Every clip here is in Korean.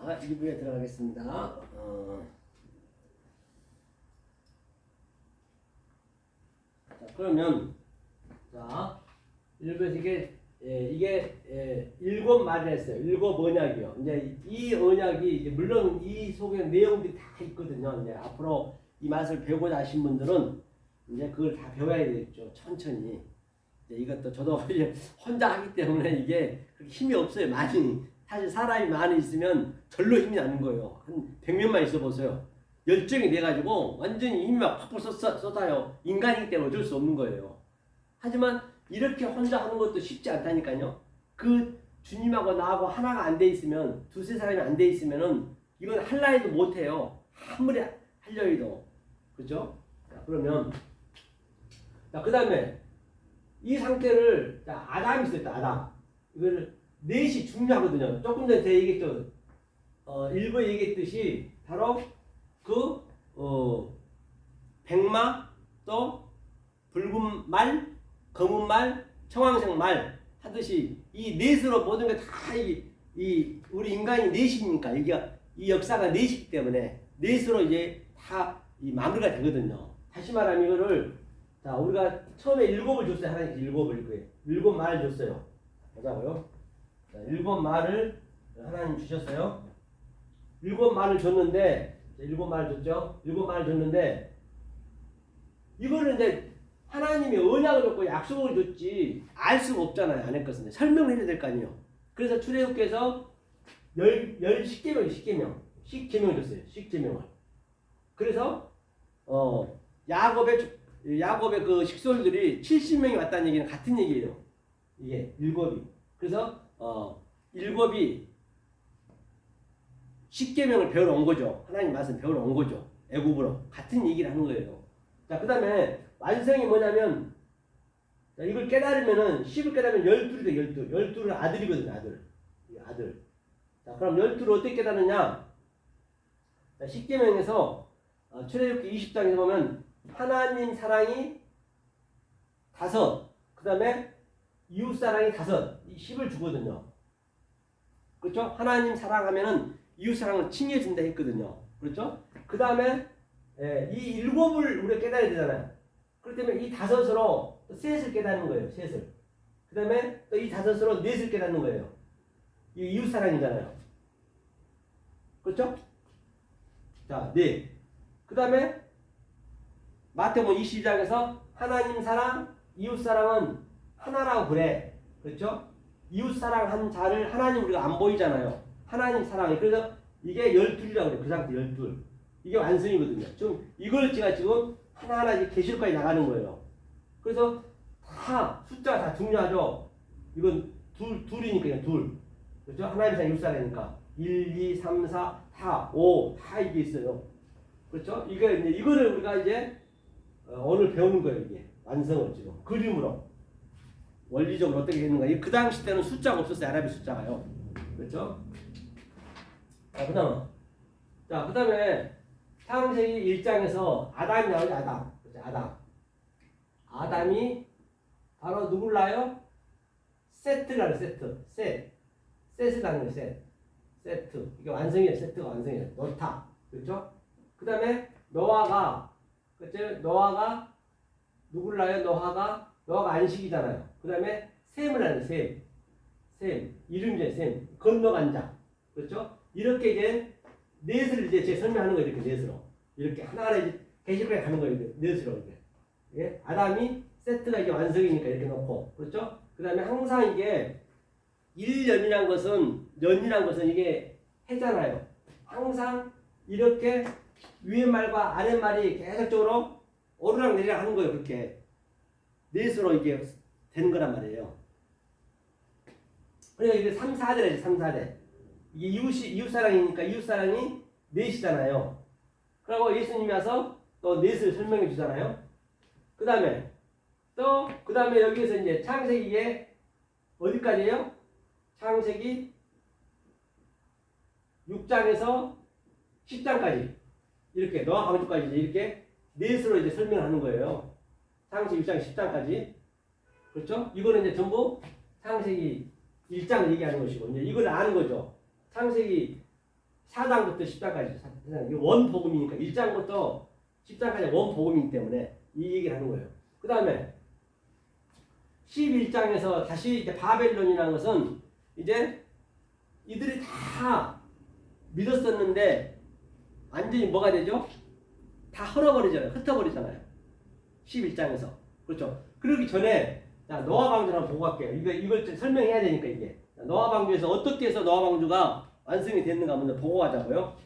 자, 2부에 들어가겠습니다. 자, 그러면, 자, 1부에서 이게 일곱 말을 했어요. 일곱 언약이요. 이제 이 언약이, 이제 물론 이 속에 내용들이 다 있거든요. 이제 앞으로 이 맛을 배우고자 하신 분들은 이제 그걸 다 배워야 되겠죠. 천천히. 이제 이것도 저도 이제 혼자 하기 때문에 이게 그렇게 힘이 없어요. 많이. 사실 사람이 많이 있으면 절로 힘이 나는 거예요. 한 100명만 있어 보세요. 열정이 돼가지고 완전히 힘이 막 팍팍 쏟아요. 인간이기 때문에 어쩔 수 없는 거예요. 하지만 이렇게 혼자 하는 것도 쉽지 않다니까요. 그 주님하고 나하고 하나가 안 돼 있으면, 두세 사람이 안 돼 있으면은 이건 할라 해도 못 해요. 아무리 하려 해도. 그죠? 자, 그러면 그 다음에 이 상태를, 자, 아담이 있었다. 아담. 이거를 넷이 중요하거든요. 조금 전에 제가 얘기했죠. 일부에 얘기했듯이 바로 그 백마, 또 붉은 말, 검은 말, 청황색 말 하듯이 이 넷으로 모든 게 다 이 우리 인간이 넷이니까 이게 이 역사가 넷이기 때문에 넷으로 이제 다 이 마무리가 되거든요. 다시 말하면 이거를, 자, 우리가 처음에 일곱을 줬어요. 하나님께서 일곱을, 일곱 말을 줬어요. 보자고요. 자, 일곱 말을 하나님 주셨어요. 일곱 말을 줬는데, 일곱 말을 줬죠. 일곱 말을 줬는데, 이거를 이제 하나님이 언약을 줬고 약속을 줬지 알 수가 없잖아요. 안 했거든요. 설명을 해야 될 거 아니에요. 그래서 출애굽께서 십계명을 줬어요. 십계명을. 그래서 야곱의 그 식솔들이 70명이 왔다는 얘기는 같은 얘기예요. 이게 일곱이. 그래서 일곱이 십계명을 배우러 온 거죠. 하나님 말씀 배우러 온 거죠. 애굽으로. 같은 얘기를 하는 거예요. 자, 그 다음에 완성이 뭐냐면, 자, 이걸 깨달으면은, 10을 깨달으면 12이 돼. 12. 12는 아들이거든요. 아들. 자, 그럼 12를 어떻게 깨달느냐? 자, 십계명에서 출애굽기 20장에서 보면 하나님 사랑이 5, 그 다음에 이웃 사랑이 5, 이 10을 주거든요. 그렇죠? 하나님 사랑하면은 이웃 사랑을 칭해준다 했거든요. 그렇죠? 그 다음에 이 7을 우리가 깨달아야 되잖아요. 그렇기 때문에 이 5으로 셋을 깨닫는 거예요. 셋을. 그 다음에 또 이 5으로 넷을 깨닫는 거예요. 이 이웃 사랑이잖아요. 그렇죠? 자, 넷. 그 다음에 마태복음 22장에서 하나님 사랑, 이웃 사랑은 하나라고 그래. 그렇죠? 이웃 사랑한 자를 하나님 우리가 안 보이잖아요. 하나님 사랑이. 그래서 이게 12이라고 그래요. 그 상태 12. 이게 완성이거든요. 지금 이걸 제가 지금 하나하나 계시록까지 나가는 거예요. 그래서 다 숫자가 다 중요하죠. 이건 둘이니까 그냥 둘. 그렇죠? 하나님 사랑, 이웃 사랑이니까 1, 2, 3, 4, 다 5, 다 이게 있어요. 그렇죠? 이거를 우리가 이제 오늘 배우는 거예요. 이게 완성을 지금 그림으로 원리적으로 어떻게 되는가. 그 당시 때는 숫자가 없었어요. 아랍의 숫자가요. 그렇죠? 자, 그다음에 창세기 1장에서 아담이 나오죠. 아담. 그렇죠? 아담이 바로 누굴라요? 세트라는 셋을 낳는 거예요. 세트. 이게 완성이에요. 세트가 완성이에요. 놓다. 그렇죠? 그 다음에 노아가 누굴 낳아요? 노아가 안식이잖아요. 그 다음에 셈을 하는 셈. 이름이죠. 셈. 건너간 자. 그렇죠? 이렇게 이제 넷을 이제 제 설명하는 거예요. 이렇게 넷으로. 이렇게 하나하나 이제 계시록에 가는 거예요. 넷으로. 이렇게. 예? 아담이 세트가 이게 완성이니까 이렇게 놓고. 그렇죠? 그 다음에 항상 이게 1년이란 것은 이게 해잖아요. 항상 이렇게 위에 말과 아래 말이 계속적으로 오르락 내리락 하는 거예요. 그렇게 넷으로 이게 되는 거란 말이에요. 그러니까 이게 3, 4대래죠. 3, 4대. 이게 이웃 사랑이니까 이웃 사랑이 넷이잖아요. 그리고 예수님이 와서 또 넷을 설명해 주잖아요. 그 다음에 여기에서 이제 창세기에 어디까지예요? 창세기 6장에서 10장까지 이렇게 노아 방주까지 이렇게 넷으로 이제 설명하는 거예요. 창세기 6장 10장까지. 그렇죠? 이거는 이제 전부 창세기 1장을 얘기하는 것이고 이제 이걸 아는 거죠. 창세기 4장부터 10장까지 원복음이니까 1장부터 10장까지 원복음이기 때문에 이 얘기를 하는 거예요. 그 다음에 11장에서 다시 이제 바벨론이라는 것은 이제 이들이 다 믿었었는데 완전히 뭐가 되죠? 다 흩어버리잖아요. 11장에서. 그렇죠. 그러기 전에 자, 노아 방주를 한번 보고 갈게요. 이걸 좀 설명해야 되니까 이게. 자, 노아 방주에서 어떻게 해서 노아 방주가 완성이 됐는가 먼저 보고 가자고요.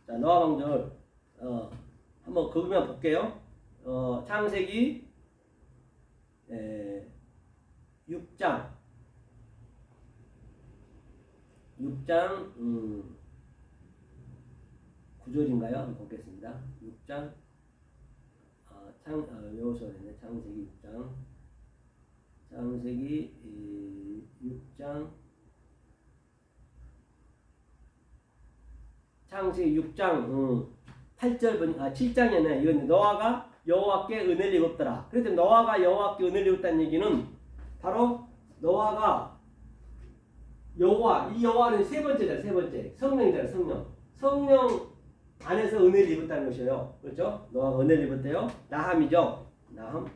자, 노아 방주를 한번 그거만 볼게요. 창세기 6장 9절인가요? 한번 보겠습니다. 6장 여호수아네. 창세기 6장 창세기 6장 창세기 6장 8절 보니까 7장이네. 이건 노아가 여호와께 은혜를 입었더라. 그래서 노아가 여호와께 은혜를 입었다는 얘기는 바로 노아가 이 여호와는 세 번째잖아요. 세 번째 성령이잖아요. 성령 안에서 은혜를 입었다는 것이에요. 그렇죠? 노아가 은혜를 입었대요. 나함이죠. 나함,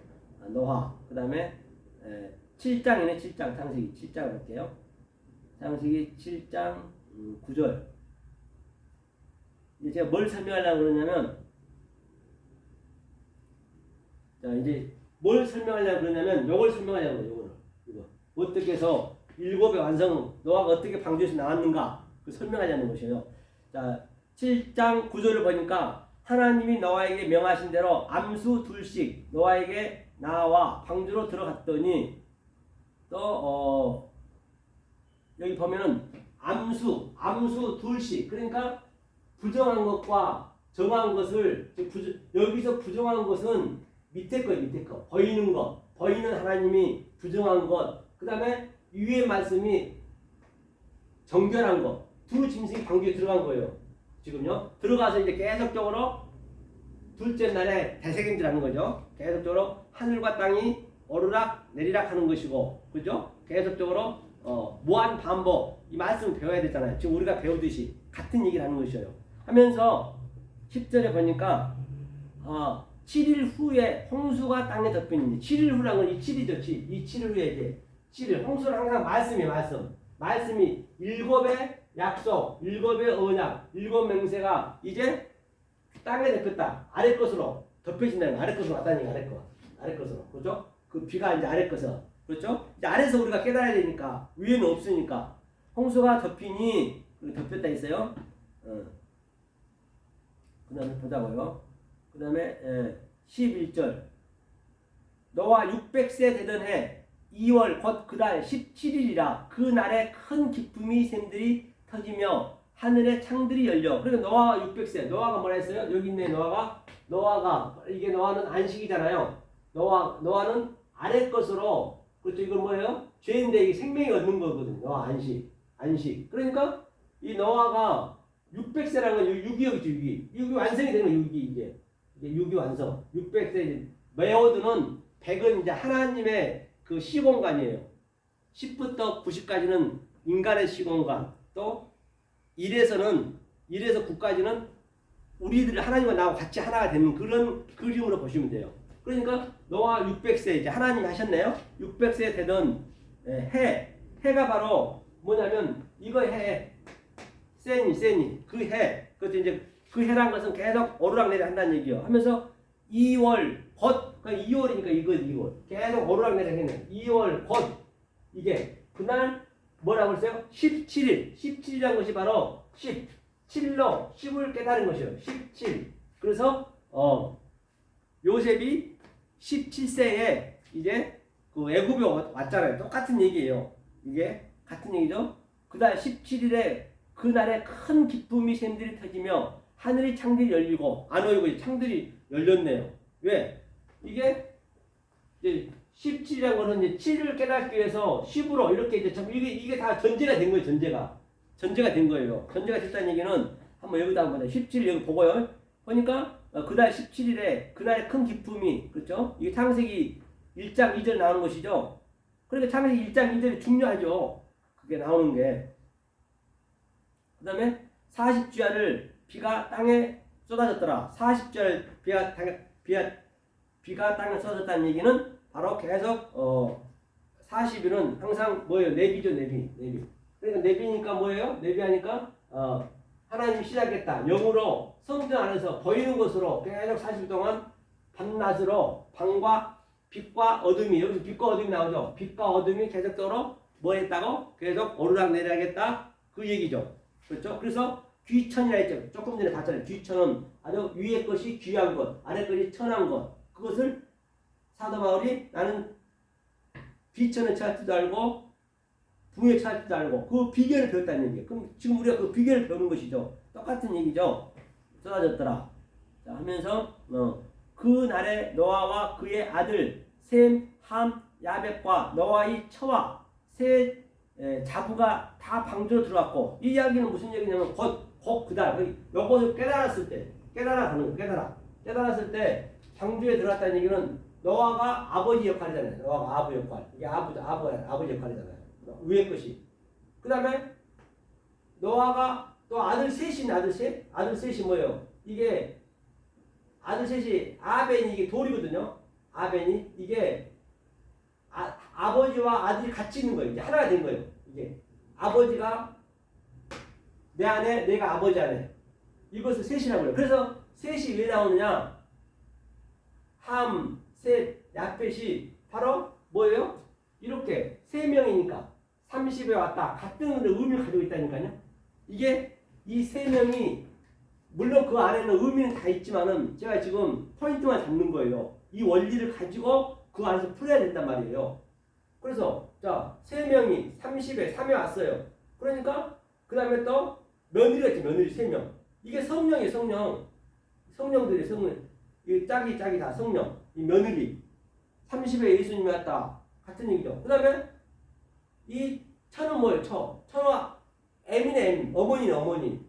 노아. 그 다음에 7장이네. 7장 창세기 7장 볼게요. 창세기 7장 9절. 이제 제가 뭘 설명하려고 그러냐면, 자 이제 뭘 설명하려고 그러냐면 요걸 설명하려고 해요. 요거를 이거 어떻게 해서 일곱의 완성 노아가 어떻게 방주에서 나왔는가 그 설명하자는 것이에요. 자 7장 9절을 보니까 하나님이 노아에게 명하신 대로 암수 둘씩 노아에게 나와 방주로 들어갔더니 또 여기 보면은 암수 둘씩 그러니까 부정한 것과 정한 것을 여기서 부정한 것은 밑에 거 보이는 하나님이 부정한 것 그 다음에 위의 말씀이 정결한 것 두 짐승이 방주에 들어간 거예요. 지금요 들어가서 이제 계속적으로 둘째 날에 대세김질하는 거죠. 계속적으로 하늘과 땅이 오르락 내리락 하는 것이고 그죠? 계속적으로 무한 반복 이 말씀을 배워야 되잖아요. 지금 우리가 배우듯이 같은 얘기를 하는 것이에요. 하면서 10절에 보니까 7일 후에 홍수가 땅에 덮이는지 7일 후라는 건 이 7이죠. 이 7일 후에 이제 7일 홍수는 항상 말씀이 일곱의 약속, 일곱의 언약, 일곱 맹세가 이제 땅에 덮였다. 아래 것으로 덮여진다는 아래 것으로 왔다는 얘기 아래 것으로 그렇죠? 그 비가 이제 아래 것으로 그렇죠? 이제 아래서 우리가 깨달아야 되니까 위에는 없으니까 홍수가 덮이니 덮였다 있어요. 그 다음에 보자고요. 그 다음에 11절 너와 600세 되던 해 2월 곧 그달 17일이라 그 날에 큰 기쁨이 샘들이 터지며 하늘의 창들이 열려. 그러니까 노아가 600세 노아가 뭐라 했어요? 여기 있네. 노아가 이게 노아는 안식이잖아요. 노아는 아래 것으로 그렇죠. 이건 뭐예요? 죄인데 이게 생명이 얻는 거거든요. 노아 안식. 그러니까 이 노아가 600세라는 건 6이죠. 6이 완성이 되는 거예요. 6이 이게 6이 완성. 600세 메오드는 100은 이제 하나님의 그 시공간이에요. 10부터 90까지는 인간의 시공간. 또 1에서 9까지는 우리들 하나님과 나하고 같이 하나가 되는 그런 그림으로 보시면 돼요. 그러니까 노아 600세 이제 하나님 하셨네요. 600세 되던 해가 바로 뭐냐면 이거 해 세니 그 해 그것도 이제 그 해란 것은 계속 오르락내리락 한다는 얘기예요. 하면서 2월 곧 그러니까 2월이니까 이거 2월 계속 오르락내리락 했네. 2월 곧 이게 그날 뭐라고 했어요? 17일이라는 것이 바로 7로 10을 깨달은 것이에요. 17. 그래서 요셉이 17세에 이제 그 애굽에 왔잖아요. 똑같은 얘기예요. 이게 같은 얘기죠. 그달 17일에 그날에 큰 기쁨이 샘들이 터지며 하늘이 창들이 열리고 안 오이고 창들이 열렸네요. 왜? 이게 이제 17이라는 거는 이제 7을 깨닫기 위해서 10으로 이렇게 이제 이게 다 전제가 된 거예요. 전제가 된 거예요. 전제가 됐다는 얘기는 한번 여기다 한번 17 여기 보고요. 보니까 그달 17일에 그날의 큰 기쁨이 그렇죠? 이게 창세기 1장 2절 나오는 것이죠. 그러니까 창세기 1장 2절이 중요하죠. 그게 나오는 게. 그 다음에 40주야를 비가 땅에 쏟아졌더라. 40주야를 비가 땅에 쏟아졌다는 얘기는 바로 계속 40일은 항상 뭐예요? 내비죠, 내비. 그러니까 내비니까 뭐예요? 내비하니까 하나님이 시작했다. 영으로 성전 안에서 보이는 것으로 계속 40일 동안 밤낮으로 밤과 빛과 어둠이, 여기서 빛과 어둠이 나오죠. 빛과 어둠이 계속적으로 뭐 했다고? 계속 오르락내리락했다. 그 얘기죠. 그렇죠? 그래서 귀천이라 했죠. 조금 전에 봤잖아요. 귀천은 아주 위의 것이 귀한 것, 아래 것이 천한 것. 그것을 사도 바울이 나는 귀천을 찾을 줄도 알고 부에 찾을 줄도 알고 그 비결을 배웠다는 얘기예요. 그럼 지금 우리가 그 비결을 배우는 것이죠. 똑같은 얘기죠. 쏟아졌더라. 자, 하면서 그 날에 노아와 그의 아들 셈, 함, 야벳과 노아의 처와 세 자부가 다 방주로 들어왔고, 이 이야기는 무슨 얘기냐면 곧 그달 요것을 깨달았을 때 깨달았을 때 방주에 들어왔다는 얘기는 노아가 아버지 역할이잖아요. 노아가 아부 역할. 이게 아버지 역할이잖아요. 위의 것이. 그 다음에 노아가 또 아들 셋이 아들 셋이 뭐예요? 이게 아들 셋이 아벤이 이게 돌이거든요. 아벤이 이게 아버지와 아들이 같이 있는 거예요. 이제 하나가 된 거예요. 이게 아버지가 내 안에, 내가 아버지 안에. 이것을 셋이라고 해요. 그래서 셋이 왜 나오느냐? 함, 셋, 야펫이 바로 뭐예요? 이렇게 세 명이니까 30에 왔다. 같은 의미를 가지고 있다니까요. 이게 이 세 명이 물론 그 안에는 의미는 다 있지만은 제가 지금 포인트만 잡는 거예요. 이 원리를 가지고 그 안에서 풀어야 된단 말이에요. 그래서 자, 세 명이 30에 3에 왔어요. 그러니까 그 다음에 또 며느리가 있지. 며느리 3명. 이게 성령이에요. 성령들이 성령. 이 짝이 다 성령. 이 며느리 30에 예수님이 왔다. 같은 얘기죠. 그 다음에 이 천은 뭐예요? 천과 M이네. M. 어머니.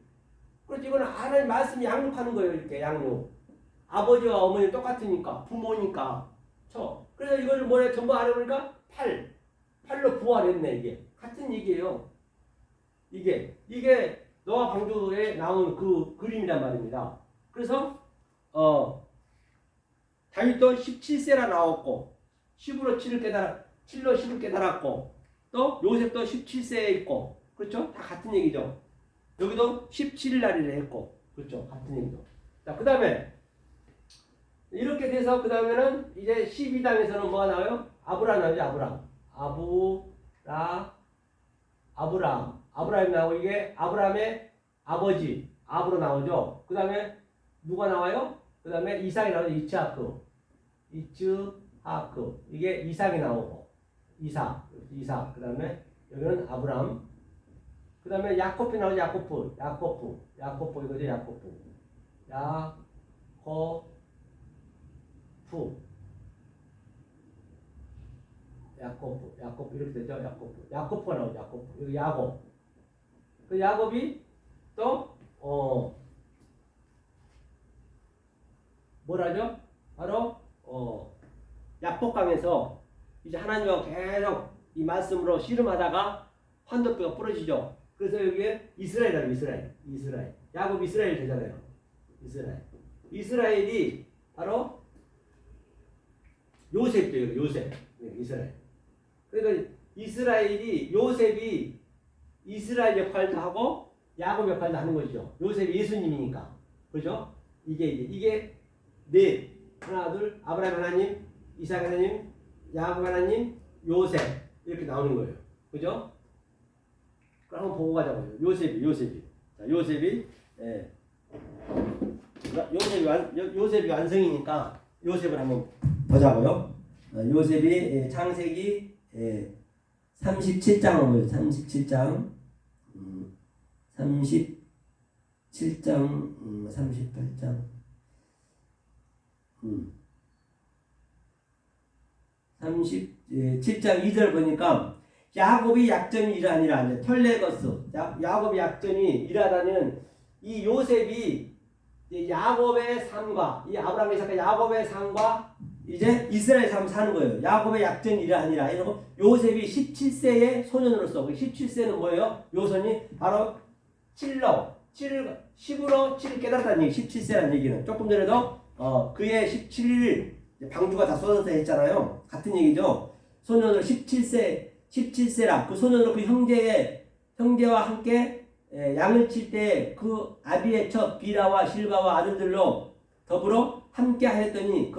그렇지. 이거는 하나님 말씀이 양육하는 거예요. 이렇게 양육. 아버지와 어머니 똑같으니까 부모니까 그래서 이걸 뭐래 전부 알아보니까 8로 부활했네. 이게 같은 얘기예요. 이게 노아 방주에 나온 그 그림이란 말입니다. 그래서 다윗도 17세라 나왔고 7로 10을 깨달았고 또 요셉도 17세에 있고 그렇죠? 다 같은 얘기죠. 여기도 17일 날이라 했고 그렇죠? 같은 얘기죠. 자, 그 다음에 이렇게 돼서 그 다음에는 이제 12장에서는 뭐가 나와요? 아브라함 나오죠. 아브라함이 나오고 이게 아브라함의 아버지 아브로 나오죠. 그 다음에 누가 나와요? 그 다음에 이삭이 나오죠. 이츠하크 이게 이삭이 나오고 이삭 그 다음에 여기는 아브라함 그 다음에 야코프 나오죠. 야코프 이거죠. 야코프 이렇게 되죠. 야코프가 나오죠. 여기 야곱. 그 야곱이 또 뭐라죠? 바로 야복강에서 이제 하나님과 계속 이 말씀으로 씨름하다가 환도뼈가 부러지죠. 그래서 여기에 이스라엘이라고 이스라엘. 야곱 이스라엘 되잖아요. 이스라엘이 바로 요셉이죠. 요셉. 이스라엘. 그러니까 요셉이 이스라엘 역할도 하고 야곱 역할도 하는 것이죠. 요셉이 예수님이니까. 그죠? 이게 넷. 하나, 둘, 아브라함 하나님, 이삭 하나님, 야곱 하나님, 요셉. 이렇게 나오는 거예요. 그죠? 그럼 한번 보고 가자고요. 요셉이. 자, 요셉이 완성이니까 요셉을 한번 보자고요. 요셉이 창세기 37장을 보여요. 37장 38장 37장 2절 보니까 야곱이 약전이 일하니라. 털레거스 야곱이 약전이 일하다는 이 요셉이 야곱의 삶과 이 아브라함 이삭과 야곱의 삶과 이제 이스라엘 삶 사는 거예요. 야곱의 약전이 일하니라. 이러고 요셉이 17세의 소년으로서 17세는 뭐예요? 요선이 바로 칠로 10으로 7을 깨달았다는 얘기, 17세라는 얘기는 조금 전에도 그의 17일 방주가 다 쏟아져 했잖아요. 같은 얘기죠. 소년으로 17세라 그 소년으로 그 형제와 함께 양을 칠 때 그 아비의 첩 비라와 실바와 아들들로 더불어 함께 하였더니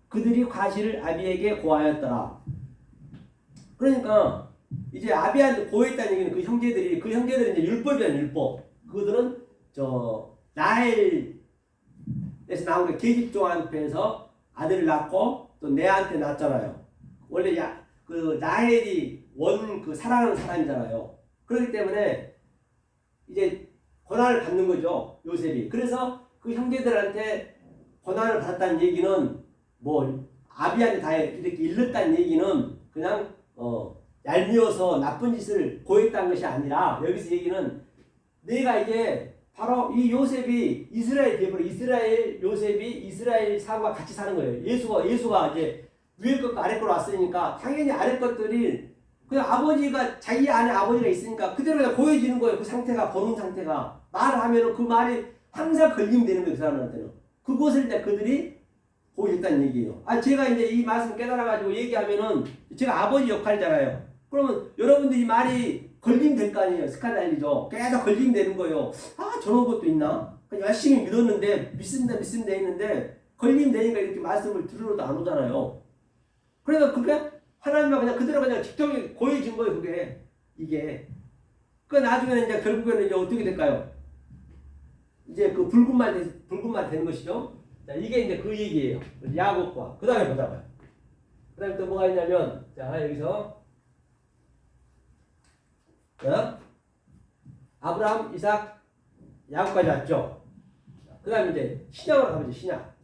그들이 과실을 아비에게 고하였더라. 그러니까 이제 아비한테 고했다는 얘기는 그 형제들은 이제 율법이라는 율법. 그들은 라헬에서 나온 게 계집종한테서 아들을 낳고 또 레아한테 낳았잖아요. 원래 그 라헬이 그 사랑하는 사람이잖아요. 그렇기 때문에 이제 권한을 받는 거죠, 요셉이. 그래서 그 형제들한테 권한을 받았다는 얘기는 뭐 아비한테 다 이렇게 일렀다는 얘기는 그냥 얄미워서 나쁜 짓을 고했다는 것이 아니라, 여기서 얘기는 내가 이제 바로 이 요셉이 이스라엘 대부로 요셉이 이스라엘 사람과 같이 사는 거예요. 예수가 이제 위에 것과 아래 것으로 왔으니까 당연히 아래 것들이 그냥 아버지가 자기 안에 아버지가 있으니까 그대로 그냥 고여지는 거예요. 그 상태가, 보는 상태가. 말을 하면은 그 말이 항상 걸림되는 거예요. 그 사람한테는. 그것을 이제 그들이 고여졌다는 얘기예요. 제가 이제 이 말씀 깨달아가지고 얘기하면은 제가 아버지 역할이잖아요. 그러면 여러분들이 말이 걸림될 거 아니에요. 스카달리죠. 계속 걸림되는 거예요. 저런 것도 있나? 열심히 믿었는데, 믿습니다 했는데, 걸림되니까 이렇게 말씀을 들으러도 안 오잖아요. 그래서 그게 하나님과 그냥 그대로 그냥 직통이 고여진 거예요, 이게. 나중에는 이제 결국에는 이제 어떻게 될까요? 이제 그 붉은 말 되는 것이죠. 자, 이게 이제 그 얘기예요. 야곱과. 그 다음에 보자고요. 그 다음에 또 뭐가 있냐면, 자, 여기서. 아브라함, 이삭, 야곱까지 왔죠. 그 다음에 이제 신약으로 가보죠, 신약.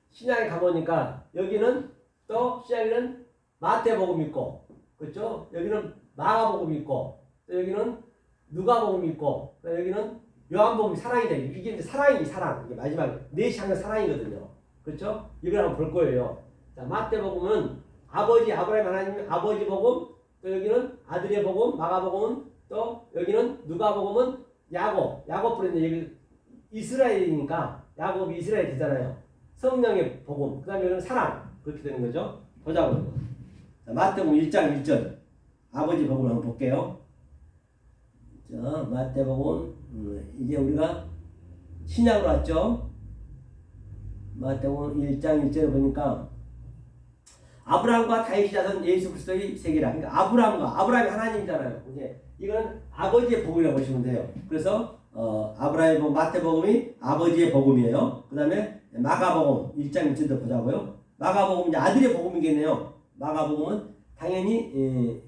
신약에 가보니까 여기는 또 신약에는 마태복음 있고, 그렇죠? 여기는 마가복음 있고, 또 여기는 누가복음 있고, 또 여기는 요한복음 사랑이다. 이게 이제 사랑. 이게 마지막에 넷이 항상 사랑이거든요. 그렇죠? 이걸 한번 볼 거예요. 자, 마태복음은 아브라함 하나님 아버지 복음, 또 여기는 아들의 복음, 마가복음은 또 여기는 누가복음은 야곱 여기 이스라엘이니까 야곱이 이스라엘 되잖아요. 성령의 복음, 그 다음에 여기는 사랑, 그렇게 되는 거죠. 보자고요. 자, 마태복음 1장 1절 아버지 복음을 한번 볼게요. 자, 마태복음 이제 우리가 신약으로 왔죠. 마태복음 1장 1절에 보니까 아브라함과 다윗이 자손 예수 그리스도의 세계라. 그러니까 아브라함이 하나님이잖아요. 이제 이건 아버지의 복음이라고 보시면 돼요. 그래서 아브라함의 복음, 마태복음이 아버지의 복음이에요. 그 다음에 마가복음 1장 1절도 보자고요. 마가복음 이제 아들의 복음이겠네요. 마가복음은 당연히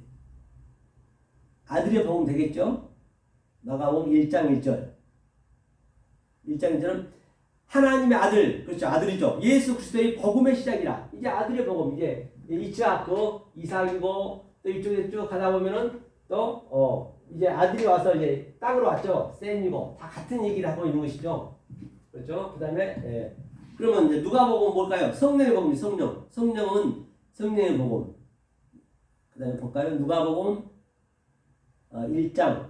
아들의 복음 되겠죠. 마가복음 1장 1절. 1장 1절은 하나님의 아들, 그렇죠. 아들이죠. 예수 그리스도의 복음의 시작이라. 이제 아들의 복음, 이제 이삭이고 또 이쪽에 쭉 가다 보면은 또 이제 아들이 와서 이제 땅으로 왔죠. 셈이고 다 같은 얘기를 하고 있는 것이죠. 그렇죠. 그 다음에 그러면 이제 누가복음 뭘까요? 성령의 복음, 성령은 성령의 복음. 그 다음에 볼까요? 누가복음 1장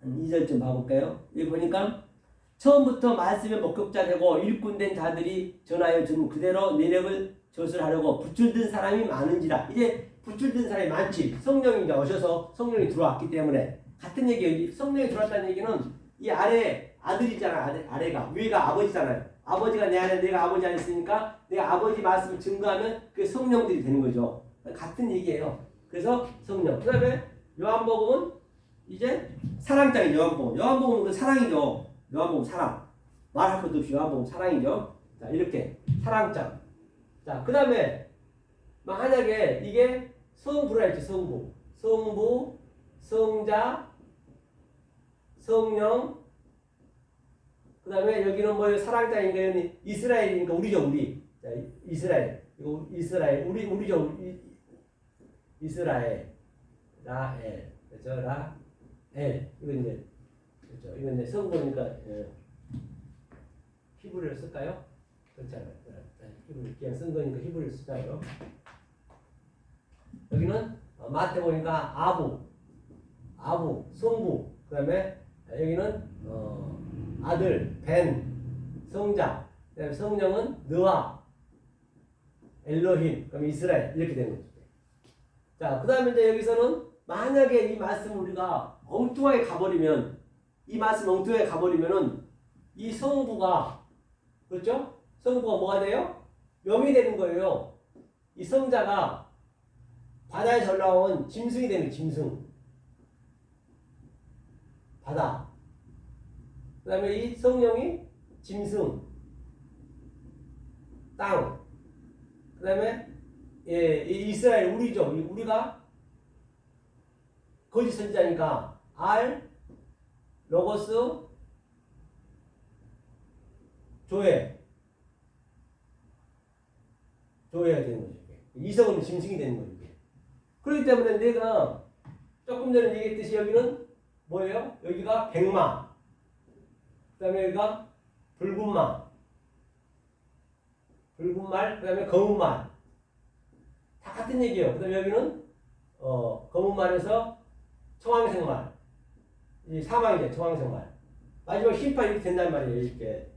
한 2절쯤 봐볼까요? 여기 보니까 처음부터 말씀의 목격자 되고 일꾼된 자들이 전하여 준 그대로 내력을 저술하려고 붓줄든 사람이 많은지라. 이제 붓줄든 사람이 많지. 성령이 이제 오셔서 성령이 들어왔기 때문에. 같은 얘기예요. 성령이 들어왔다는 얘기는 이 아래 아들이잖아. 아래가. 위가 아버지잖아요. 아버지가 내 안에, 내가 아버지 안에 있으니까 내가 아버지 말씀을 증거하면 그게 성령들이 되는 거죠. 같은 얘기예요. 그래서 성령. 그 다음에 요한복음은 이제 사랑장이죠. 요한복음은 그 사랑이죠. 요한복음 사랑. 말할 것도 없이 요한복음 사랑이죠. 자, 이렇게 사랑장. 자, 그 다음에 만약에 이게 성부라 했지. 성부, 성자, 성령. 그 다음에 여기는 뭐예요? 사랑장이니까 여기는 이스라엘이니까 우리죠. 우리. 자, 이스라엘. 이거 이스라엘. 우리죠. 이스라엘. 라엘. 그렇죠? 라엘. 이거 이제 그렇죠. 이건 이제 성부니까 히브리를 쓸까요? 그렇지 않아요. 히브리 그냥 쓴 거니까 히브리를 쓰자요. 여기는 마태 보니까 아부, 성부, 그 다음에 여기는 아들, 벤, 성자, 그다음에 성령은 느아, 엘로힘, 그럼 이스라엘 이렇게 되는 거죠. 자, 그다음에 이제 여기서는 만약에 이 말씀을 우리가 엉뚱하게 가버리면 이 말씀 엉뚱하게 가버리면은 이 성부가 그렇죠? 성부가 뭐가 돼요? 영이 되는 거예요. 이 성자가 바다에서 올라온 짐승이 되는 짐승. 바다. 그 다음에 이 성령이 짐승. 땅. 그 다음에 이 이스라엘 우리죠. 우리가 거짓 선지자니까 알, 로고스, 조회가 되는 거죠. 이성은 짐승이 되는 거죠. 그렇기 때문에 내가 조금 전에 얘기했듯이 여기는 뭐예요? 여기가 백마, 그 다음에 여기가 붉은말, 그 다음에 검은말. 다 같은 얘기예요. 그 다음에 여기는 검은말에서 청황생말, 이 사망이죠. 청황생말. 마지막 심판이 이렇게 된단 말이에요. 이렇게.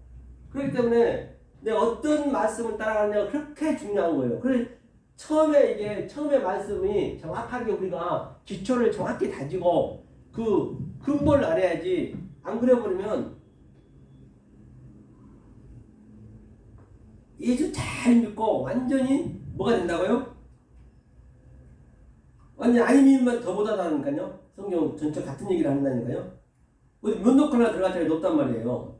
그렇기 때문에 내가 어떤 말씀을 따라가느냐가 그렇게 중요한 거예요. 그래서 처음에 말씀이 정확하게 우리가 기초를 정확히 다지고 그 근본을 알아야지. 안 그래버리면 예수 잘 믿고 완전히 뭐가 된다고요? 완전 안 믿으면 더 못하다니까요. 성경 전체 같은 얘기를 한다니까요. 몇 놓고 하나 들어갈 자리 높단 말이에요.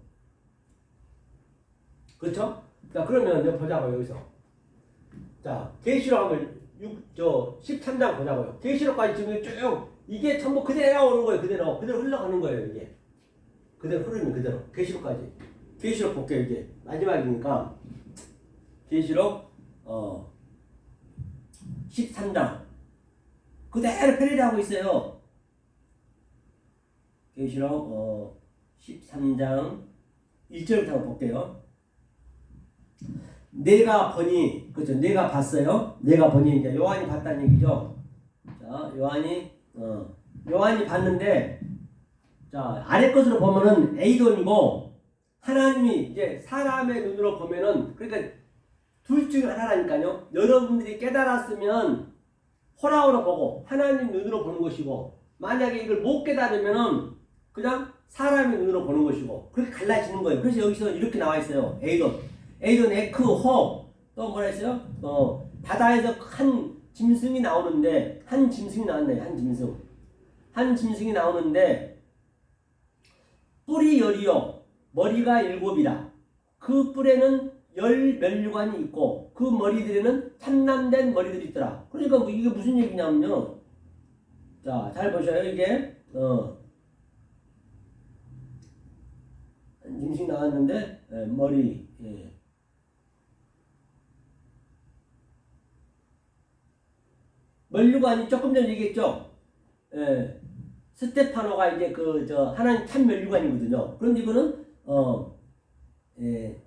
그렇죠? 자, 그러면 이제 보자고요. 여기서 자, 계시록 한번 13장 보자고요. 계시록까지 지금 쭉 이게 전부 그대로 오는 거예요. 그대로 흘러가는 거예요. 이게 그대로 흐르는 그대로 계시록까지. 계시록 볼게요. 이게 마지막이니까 계시록 13장 그대로 패러디하고 있어요. 계시록 13장 1절부터 한번 볼게요. 내가 보니, 그렇죠? 내가 봤어요. 내가 보니 이제 요한이 봤다는 얘기죠. 자, 요한이 봤는데, 자, 아래 것으로 보면은 에이돈이고, 하나님이 이제 사람의 눈으로 보면은, 그러니까 둘 중에 하나라니까요. 여러분들이 깨달았으면 호랑으로 보고 하나님 눈으로 보는 것이고, 만약에 이걸 못 깨달으면은 그냥 사람의 눈으로 보는 것이고, 그렇게 갈라지는 거예요. 그래서 여기서 이렇게 나와 있어요. 에이돈, 에크, 호, 또 뭐라 했어요? 바다에서 한 짐승이 나오는데, 한 짐승이 나오는데, 뿔이 열이요, 머리가 7이라. 그 뿔에는 10면류관이 있고, 그 머리들에는 참남된 머리들이 있더라. 그러니까 뭐 이게 무슨 얘기냐면요. 자, 잘 보셔요. 이게, 한 짐승이 나왔는데, 머리, 예. 면류관이 조금 전에 얘기했죠. 예. 스테파노가 이제 하나님 참 면류관이거든요. 그런데 이거는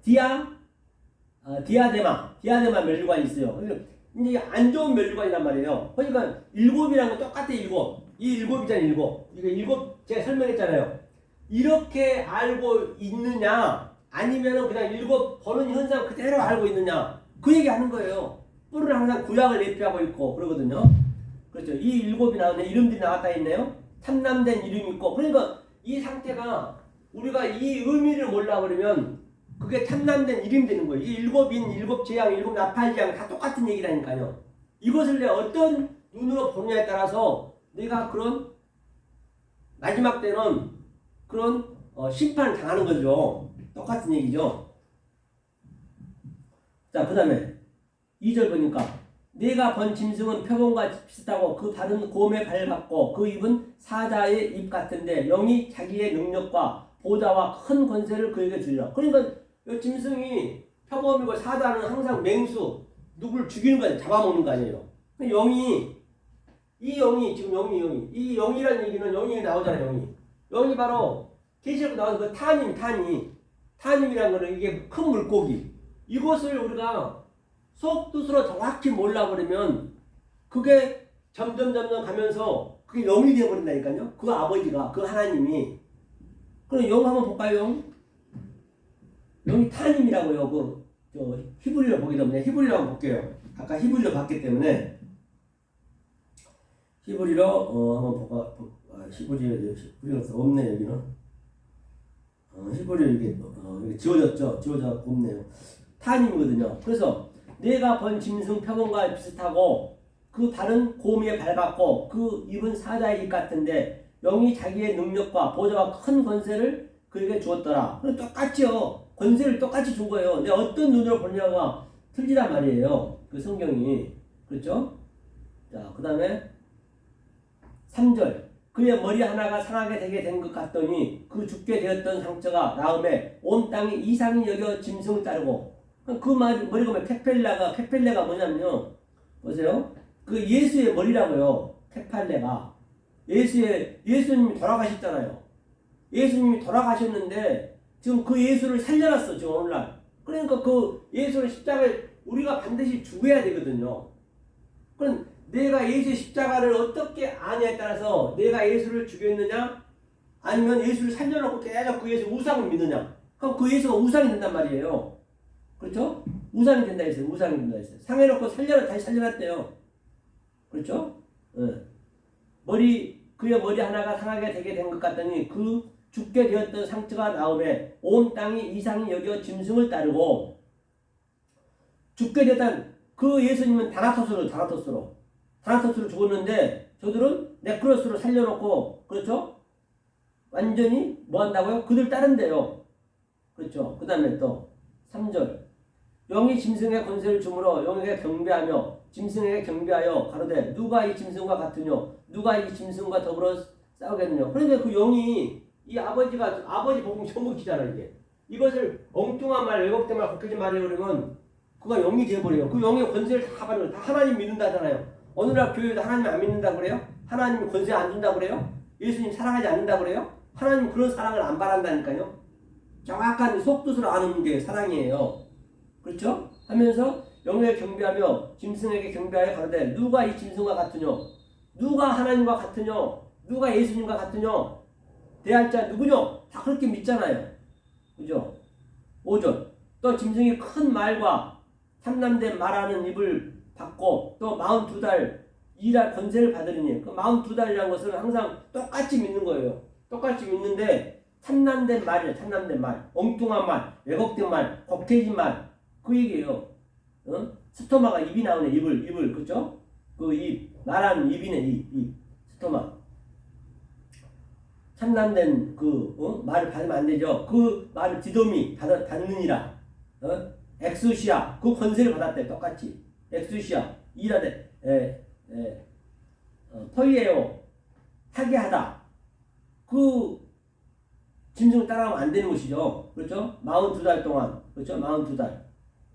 디아데마 면류관이 있어요. 이제 안 좋은 면류관이란 말이에요. 그러니까 7이라는 건 똑같아. 7. 이 7이잖아요. 7. 이거 7 제가 설명했잖아요. 이렇게 알고 있느냐, 아니면은 그냥 7 보는 현상 그대로 알고 있느냐, 그 얘기 하는 거예요. 뿔은 항상 구약을 내피하고 있고 그러거든요. 그렇죠. 이 7이 나오네. 이름들이 나왔다 있네요. 참남된 이름이 있고. 그러니까 이 상태가 우리가 이 의미를 몰라버리면 그게 참남된 이름이 되는 거예요. 이 7인, 7재앙, 7나팔재앙 다 똑같은 얘기라니까요. 이것을 내가 어떤 눈으로 보느냐에 따라서 내가 그런 마지막 때는 그런 심판을 당하는 거죠. 똑같은 얘기죠. 자, 그 다음에 2절 보니까 내가 본 짐승은 표범과 비슷하고 그 발은 곰의 발 같고 그 입은 사자의 입 같은데 영이 자기의 능력과 보좌와 큰 권세를 그에게 주리라. 그러니까 이 짐승이 표범이고 사자는 항상 맹수, 누구를 죽이는 거 아니에요. 잡아먹는 거 아니에요. 이 영이라는 얘기는 영이 나오잖아요. 영이 바로 계시록 나오는 그 타님이라는 거는 이게 큰 물고기. 이것을 우리가 속 뜻으로 정확히 몰라버리면 그게 점점 가면서 그게 영이 되어버린다니까요. 그 아버지가, 그 하나님이 그럼 영 한번 볼까요? 영? 영이 타님이라고요. 저 히브리어 보기 때문에 히브리어 한번 볼게요. 아까 히브리어 봤기 때문에 히브리어 한번 히브리어가 없네 여기는. 히브리어 이게 지워졌죠. 지워져 없네요. 타님이거든요. 그래서 내가 본 짐승 표본과 비슷하고 그 발은 곰이에 밟았고 그 입은 사자의 입 같은데 영이 자기의 능력과 보좌와 큰 권세를 그에게 주었더라. 그럼 똑같죠. 권세를 똑같이 준 거예요. 내가 어떤 눈으로 보냐가 틀리단 말이에요. 그 성경이. 그렇죠? 자, 그 다음에 3절. 그의 머리 하나가 상하게 되게 된 것 같더니 그 죽게 되었던 상처가 나음에 온 땅이 이상히 여겨 짐승을 따르고 그 머리가 뭐 케펠레가 뭐냐면요. 보세요. 그 예수의 머리라고요. 케팔레가. 예수님이 돌아가셨잖아요. 예수님이 돌아가셨는데 지금 그 예수를 살려놨어. 지금 오늘날. 그러니까 그 예수를 십자가에 우리가 반드시 죽어야 되거든요. 그럼 내가 예수의 십자가를 어떻게 아냐에 따라서 내가 예수를 죽였느냐 아니면 예수를 살려놓고 계속 그 예수 우상을 믿느냐 그럼 그 예수가 우상이 된단 말이에요. 그렇죠? 우상이 된다 했어요. 우상이 된다 했어요. 상해놓고 다시 살려놨대요. 그렇죠? 네. 그의 머리 하나가 상하게 되게 된 것 같더니 그 죽게 되었던 상처가 나오매 온 땅이 이상히 여겨 짐승을 따르고 죽게 되었던 그 예수님은 다나토스로 죽었는데 저들은 네크로스로 살려놓고 그렇죠? 완전히 뭐 한다고요? 그들 따른대요. 그렇죠? 그 다음에 또 3절 영이 짐승의 권세를 주므로 영에게 경배하며 짐승에게 경배하여 가로되 누가 이 짐승과 같으뇨 누가 이 짐승과 더불어 싸우겠느냐. 그런데 그 영이 이 아버지 복음 전부기잖아. 이것을 엉뚱한 말 왜곡된 말 벗겨진 말이에요. 그러면 그가 영이 되어버려요. 그 영의 권세를 다 받는 거예요. 다 하나님 믿는다잖아요. 오늘날 교회도 하나님 안 믿는다 그래요? 하나님 권세 안 준다 그래요? 예수님 사랑하지 않는다 그래요? 하나님 그런 사랑을 안 바란다니까요. 정확한 속뜻으로 아는 게 사랑이에요. 그렇죠? 하면서 영에게 경배하며 짐승에게 경배하여 가로되 누가 이 짐승과 같으뇨? 누가 하나님과 같으뇨? 누가 예수님과 같으뇨? 대할 자 누구뇨? 다 그렇게 믿잖아요. 그죠? 5절 또 짐승이 큰 말과 참남된 말하는 입을 받고 또 42달 일할 권세를 받으리니 그 42달이라는 것은 항상 똑같이 믿는 거예요. 똑같이 믿는데 참남된 말이에요. 참남된 말, 엉뚱한 말, 왜곡된 말, 겉해진 말 그 얘기예요. 스토마가 입이 나오네. 입을 그죠? 그 입 말하는 입이네. 입 스토마 참남된 말을 받으면 안 되죠. 그 말을 디도미 받느니라. 엑수시아 그 권세를 받았대. 똑같이 엑수시아 일하되 포이에오 하게 하다. 그 짐승을 따라가면 안 되는 것이죠. 그렇죠? 42달 동안 그렇죠? 42달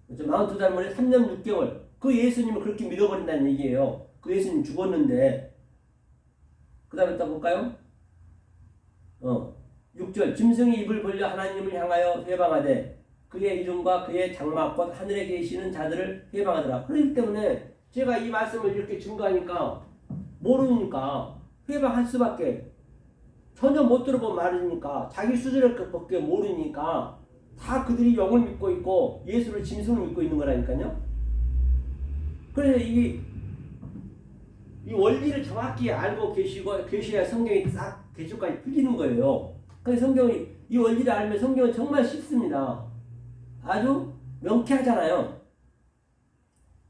그렇죠? 42달 만에 3년 6개월 그 예수님을 그렇게 믿어버린다는 얘기예요. 그 예수님 죽었는데 그 다음에 또 볼까요? 6절 짐승이 입을 벌려 하나님을 향하여 회방하되 그의 이름과 그의 장막 곧 하늘에 계시는 자들을 회방하더라. 그렇기 때문에 제가 이 말씀을 이렇게 증거하니까 모르니까 회방할 수밖에 전혀 못 들어본 말이니까 자기 수준을 밖에 모르니까 다 그들이 영을 믿고 있고 예수를 짐승을 믿고 있는 거라니까요. 그래서 이 원리를 정확히 알고 계셔야 성경이 싹 개수까지 풀리는 거예요. 그래서 성경이 이 원리를 알면 성경은 정말 쉽습니다. 아주 명쾌하잖아요.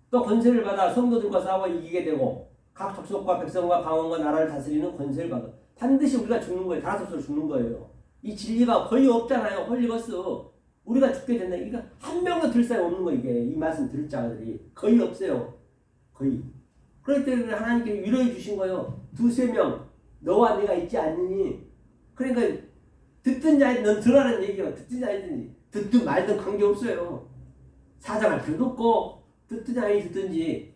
또 권세를 받아 성도들과 싸워 이기게 되고 각 족속과 백성과 강원과 나라를 다스리는 권세를 받아 반드시 우리가 죽는 거예요. 다나토스로 죽는 거예요. 이 진리가 거의 없잖아요. 홀리거스 우리가 죽게 된다. 이거 한 명도 들 사람이 없는 거 이게 이 말씀 들을 자들이 거의 없어요. 거의. 그렇기 때문에 하나님께 위로해 주신 거예요. 2-3명 너와 내가 있지 않느니. 그러니까 듣든 자든 넌 들으라는 얘기예요. 듣든 자든지 듣든 말든 관계없어요. 사장할 필요도 없고 듣든지 아니 듣든지.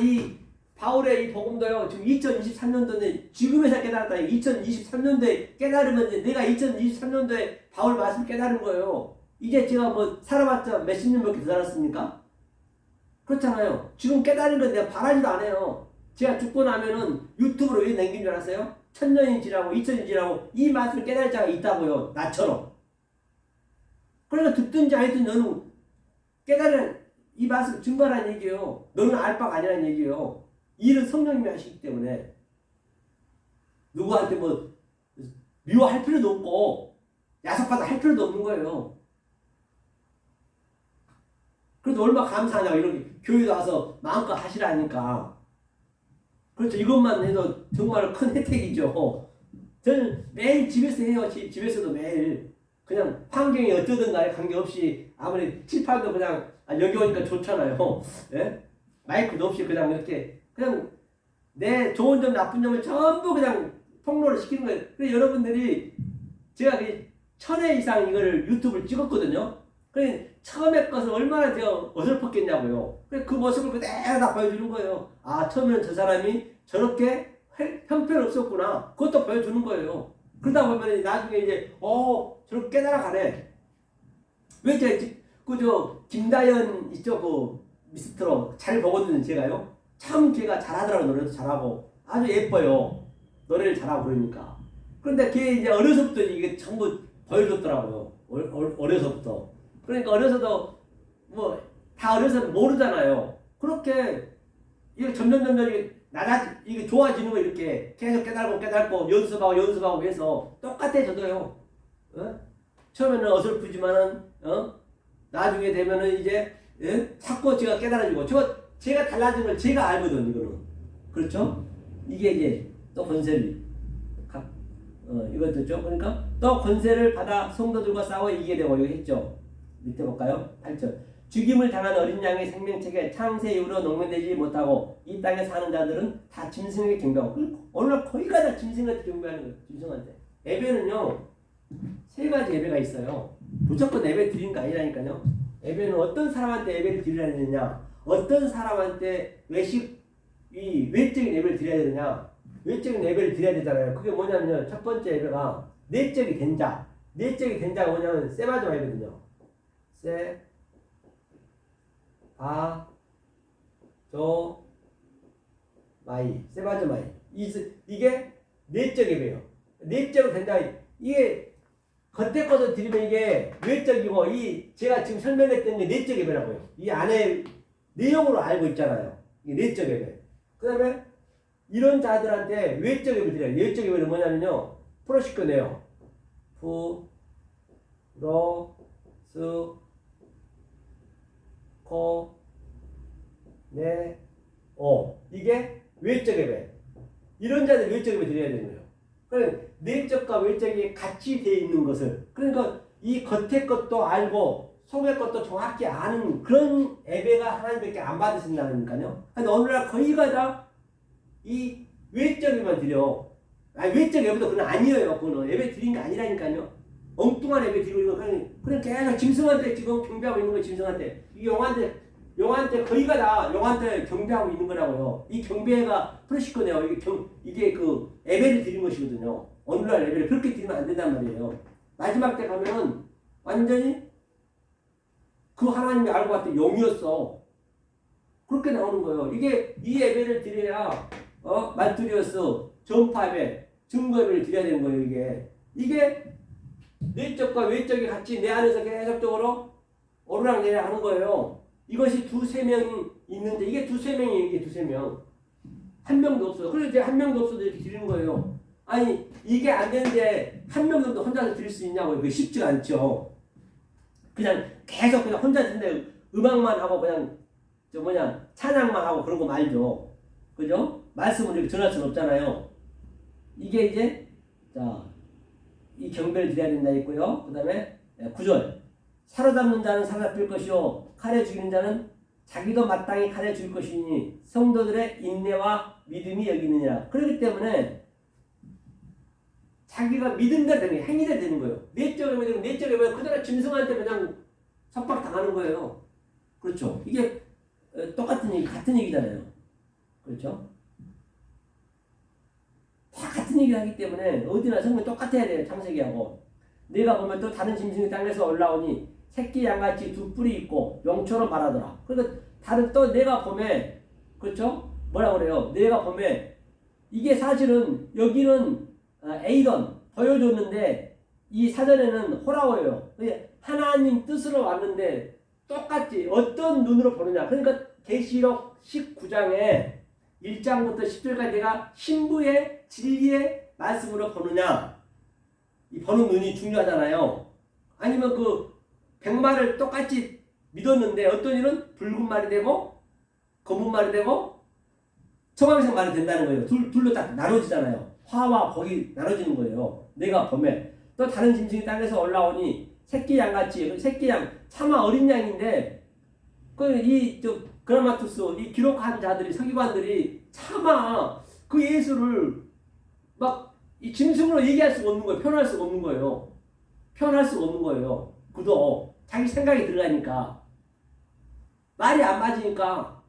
이 바울의 이 복음도요. 지금 2023년도인데 지금에서 깨달았다. 2023년도에 깨달으면 내가 2023년도에 바울 말씀 깨달은 거예요. 이제 제가 뭐 살아봤자 몇십 년밖에 더 살았습니까? 그렇잖아요. 지금 깨달은 건 내가 바라지도 않아요. 제가 죽고 나면은 유튜브로 왜 남긴 줄 알았어요? 천년이 지나고 2000이 지나고 이 말씀을 깨달을 자가 있다고요. 나처럼. 그러니까 듣든지 안 듣든지 너는 깨달은 이 말씀 증거라는 얘기예요. 너는 알 바가 아니라는 얘기예요. 이 일은 성령님이 하시기 때문에 누구한테 뭐 미워할 필요도 없고 야속하다 할 필요도 없는 거예요. 그래도 얼마나 감사하냐고 이렇게 교회도 와서 마음껏 하시라니까. 그렇죠. 이것만 해도 정말 큰 혜택이죠. 저는 매일 집에서 해요. 집에서도 매일. 그냥 환경이 어쩌든 간에 관계없이 아무리 칠판도 그냥 여기 오니까 좋잖아요. 예? 마이크도 없이 그냥 이렇게 그냥 내 좋은 점 나쁜 점을 전부 그냥 폭로를 시키는 거예요. 그래서 여러분들이 제가 1000회 이상 이걸 유튜브를 찍었거든요. 그래 처음에 것을 얼마나 제가 어설펐겠냐고요. 그래 그 모습을 그대로 다 보여주는 거예요. 아 처음에는 저 사람이 저렇게 형편없었구나. 그것도 보여주는 거예요. 그러다 보면 나중에 이제 저렇게 깨달아가네. 왜 그저 김다연 있죠 그 미스트로 잘 보거든요 제가요. 참 걔가 잘하더라고. 노래도 잘하고 아주 예뻐요. 노래를 잘하고 그러니까. 그런데 걔 이제 어려서부터 이게 전부 보여줬더라고요. 어려서부터. 그러니까 어려서도 뭐 다 어려서 모르잖아요. 그렇게 이게 점점 이게 좋아지는 거 이렇게 계속 깨달고 연습하고 해서 똑같아져도요. 처음에는 어설프지만은 나중에 되면은 이제 자꾸 제가 깨달아지고 제가 달라진 걸 제가 알거든 이거는. 그렇죠? 이게 이제 또 권세를 이것도죠. 그러니까 또 권세를 받아 성도들과 싸워 이기게 되고 이거 했죠. 밑에 볼까요? 8절. 죽임을 당한 어린 양의 생명책에 창세 이후로 농면되지 못하고 이 땅에 사는 자들은 다 짐승에게 경배하고 오늘 거의 다 짐승한테 경배하는 거예요. 짐승한테. 예배는요. 3가지 예배가 있어요. 무조건 예배 드리는 거 아니라니까요. 예배는 어떤 사람한테 예배를 드려야 되느냐, 어떤 사람한테 외적인 예배를 드려야 되느냐, 외적인 예배를 드려야 되잖아요. 그게 뭐냐면요. 첫 번째 예배가 내적이 된 자. 내적이 된 자가 뭐냐면 세바조마이거든요. 세바조마이. 이게 내적 예배예요. 내적으로 된 자. 이게 겉에 것을 드리면 이게 외적이고 제가 지금 설명했던 게 내적 예배라고요. 이 안에 내용으로 알고 있잖아요. 이게 내적 예배. 그 다음에 이런 자들한테 외적 예배를 드려요. 외적 예배는 뭐냐면요. 프로시크네요. 이게 외적 예배. 이런 자들 외적 예배 드려야 되는 거예요. 그러니까 내적과 외적이 같이 되어 있는 것을, 그러니까 이 겉의 것도 알고 속의 것도 정확히 아는 그런 예배가 하나님밖에 안 받으신다니까요. 근데 오늘날 거의가 다 이 외적 예배만 드려. 외적 예배도 그건 아니에요. 그거는 예배 드린 게 아니라니까요. 엉뚱한 예배 드리고 그냥 계속 짐승한테 지금 경배하고 있는 거예요. 짐승한테. 이 용한테 거의가 다 용한테 경배하고 있는 거라고요. 이 경배가 프로시코네요. 이게 그 예배를 드린 것이거든요. 오늘날 예배를 그렇게 드리면 안 된단 말이에요. 마지막 때 가면은 완전히 그 하나님이 알고 봤더니 용이었어. 그렇게 나오는 거예요. 이 예배를 드려야 말투리였어. 전파 예배, 증거 예배를 드려야 되는 거예요. 이게 내적과 외적이 같이 내 안에서 계속적으로 오르락내리락 하는 거예요. 이것이 2-3명이 있는데 이게 2-3명이에요. 한 명도 없어요. 그래서 한 명도 없어도 이렇게 드리는 거예요. 아니 이게 안 되는데 한 명 정도 혼자서 드릴 수 있냐고요. 그게 쉽지가 않죠. 그냥 계속 그냥 혼자 듣는데 음악만 하고 그냥 찬양만 하고 그런 거 말죠. 그죠? 말씀을 이렇게 전할 수는 없잖아요. 이게 이제 이 경배를 드려야 된다 했고요. 그 다음에 9절. 사로잡는 자는 사로잡힐 것이요 칼에 죽이는 자는 자기도 마땅히 칼에 죽일 것이니 성도들의 인내와 믿음이 여기 있느니라. 그렇기 때문에 자기가 믿음대로 되는 거예요. 행위대로 되는 거예요. 내적으로 되면 내적으로 그대로 짐승한테 그냥 속박당하는 거예요. 그렇죠. 이게 똑같은 얘기, 같은 얘기잖아요. 그렇죠. 다 같은 얘기를 하기 때문에 어디나 성경 똑같아야 돼요. 창세기하고. 내가 보면 또 다른 짐승이 땅에서 올라오니 새끼 양같이 2 뿔이 있고 용처럼 말하더라. 그러니까 다른 또 내가 보면 그렇죠? 뭐라 그래요? 내가 보면 이게 사실은 여기는 A던 보여줬는데 이 사전에는 호라워예요. 하나님 뜻으로 왔는데 똑같이 어떤 눈으로 보느냐. 그러니까 계시록 19장에 1장부터 10절까지 내가 신부의 진리의 말씀으로 보느냐. 이 보는 눈이 중요하잖아요. 아니면 그 백말을 똑같이 믿었는데 어떤 일은 붉은 말이 되고 검은 말이 되고 청황색 말이 된다는 거예요. 둘로 딱 나눠지잖아요. 화와 복이 나눠지는 거예요. 내가 범에 또 다른 짐승이 땅에서 올라오니 새끼 양같이 새끼 양 차마 어린 양인데 그라마투스 이 기록한 자들이 서기관들이 차마 그 예수를 막 이 짐승으로 얘기할 수가 없는 거예요. 표현할 수가 없는 거예요. 표현할 수가 없는 거예요. 그도 자기 생각이 들어가니까 말이 안 맞으니까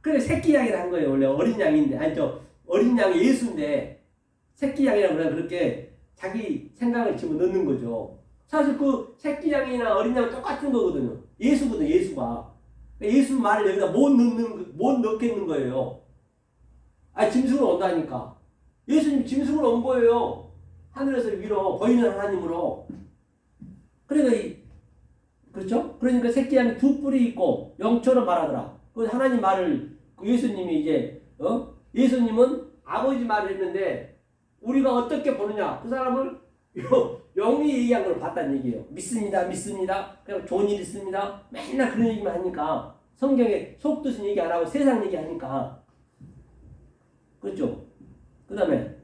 그래 새끼 양이라 한 거예요. 원래 어린 양인데 어린 양이 예수인데 새끼 양이라고 그래 그렇게 자기 생각을 집어넣는 거죠. 사실 그 새끼 양이나 어린 양은 똑같은 거거든요. 예수거든 예수가. 예수 말을 여기다 못 넣겠는 거예요. 짐승으로 온다니까. 예수님 짐승으로 온 거예요. 하늘에서 위로 보이는 하나님으로. 그렇죠? 그러니까 새끼 양이 두 뿔이 있고 영처럼 말하더라. 그 하나님 말을 예수님이 이제 예수님은 아버지 말을 했는데 우리가 어떻게 보느냐? 그 사람을 영이 얘기한 걸 봤다는 얘기예요. 믿습니다. 그냥 좋은 일 있습니다. 맨날 그런 얘기만 하니까 성경에 속뜻은 얘기 안 하고 세상 얘기 하니까 그렇죠? 그 다음에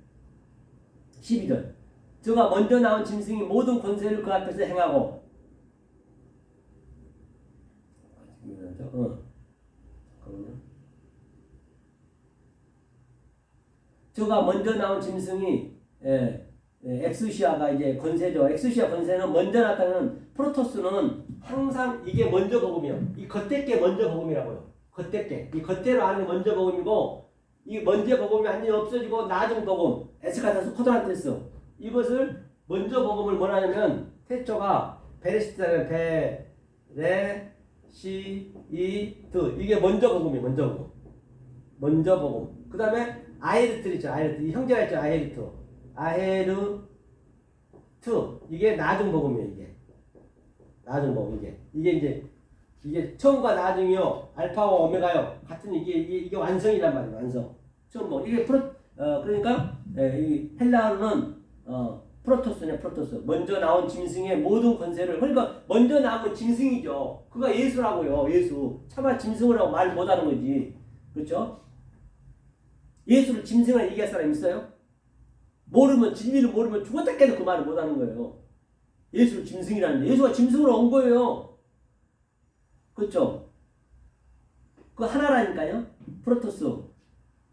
12절 저가 먼저 나온 짐승이 모든 권세를 그 앞에서 행하고 저가 먼저 나온 짐승이 엑스시아가 이제 권세죠. 엑스시아 권세는 먼저 나타나는 프로토스는 항상 이게 먼저 복음이에요. 이 겉대께 먼저 복음이라고요. 겉대께 이 겉대로 하는 게 먼저 복음이고 이 먼저 복음이 완전히 없어지고 나중 복음 에스카타스 코드란테스 이것을 먼저 복음을 뭐냐면 태초가 베레시트라는 베레시이트 이게 먼저 복음이에요. 먼저 복음. 그 다음에 아헤르트 있죠. 아헤르트 형제가 있죠. 아헤르트 이게 나중 복음이에요. 이게 나중 복음 이게 처음과 나중이요 알파와 오메가요 같은 이게 완성이란 말이에요. 완성. 처음 뭐 이게 그러니까 이 헬라어는 프로토스네 프로토스 먼저 나온 짐승의 모든 권세를 그러니까 먼저 나온 짐승이죠. 그가 예수라고요. 예수 차마 짐승이라고 말 못하는 거지. 그렇죠? 예수를 짐승이라고 얘기할 사람 있어요? 진리를 모르면 죽었다 깨도 그 말을 못하는 거예요. 예수를 짐승이라는데 예수가 짐승으로 온 거예요. 그렇죠? 그 하나라니까요. 프로토스.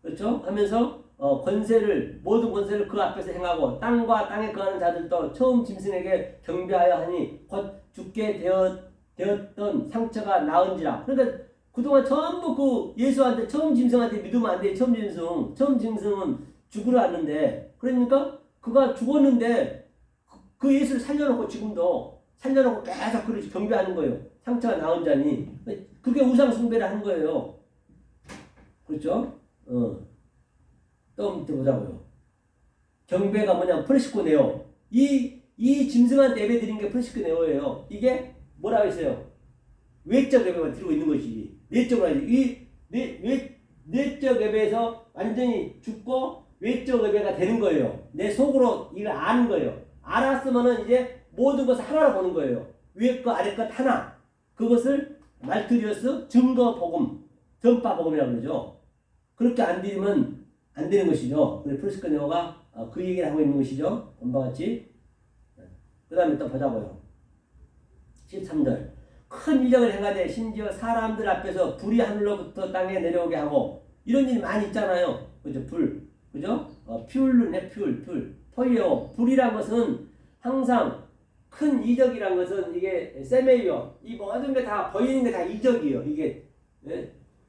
그렇죠? 하면서 모든 권세를 그 앞에서 행하고 땅과 땅에 거하는 자들도 처음 짐승에게 경배하여 하니 곧 죽게 되었던 상처가 나은지라. 그러니까 그동안 전부 그 예수한테 처음 짐승한테 믿으면 안 돼. 처음 짐승은 죽으러 왔는데 그러니까 그가 죽었는데 그 예수를 살려놓고 지금도 살려놓고 계속 그렇게 경배하는 거예요. 상처가 나은 자니 그게 우상 숭배를 하는 거예요. 그렇죠? 또 밑에 보자고요. 경배가 뭐냐면 프레시코네오. 이 짐승한테 예배 드린 게 프레시코네오예요. 이게 뭐라고 했어요? 외적 예배만 드리고 있는 것이 내적으로 하지. 내적 예배에서 완전히 죽고 외적 예배가 되는 거예요. 내 속으로 이걸 아는 거예요. 알았으면은 이제 모든 것을 하나로 보는 거예요. 위에 것 아래 것 하나. 그것을 말투리어스 증거 복음, 전파 복음이라고 그러죠. 그렇게 안 드리면 안 되는 것이죠. 그래서 프리스코네오가 그 얘기를 하고 있는 것이죠. 본바 같이. 그 다음에 또 보자고요. 13절. 큰 이적을 행하되 심지어 사람들 앞에서 불이 하늘로부터 땅에 내려오게 하고 이런 일이 많이 있잖아요. 그죠? 불. 그죠? 퓨울루네 퓨울. 포이어. 불이란 것은 항상 큰 이적이란 것은 이게 세메이어. 이 모든 게 다 보이는 게 다 이적이에요. 이게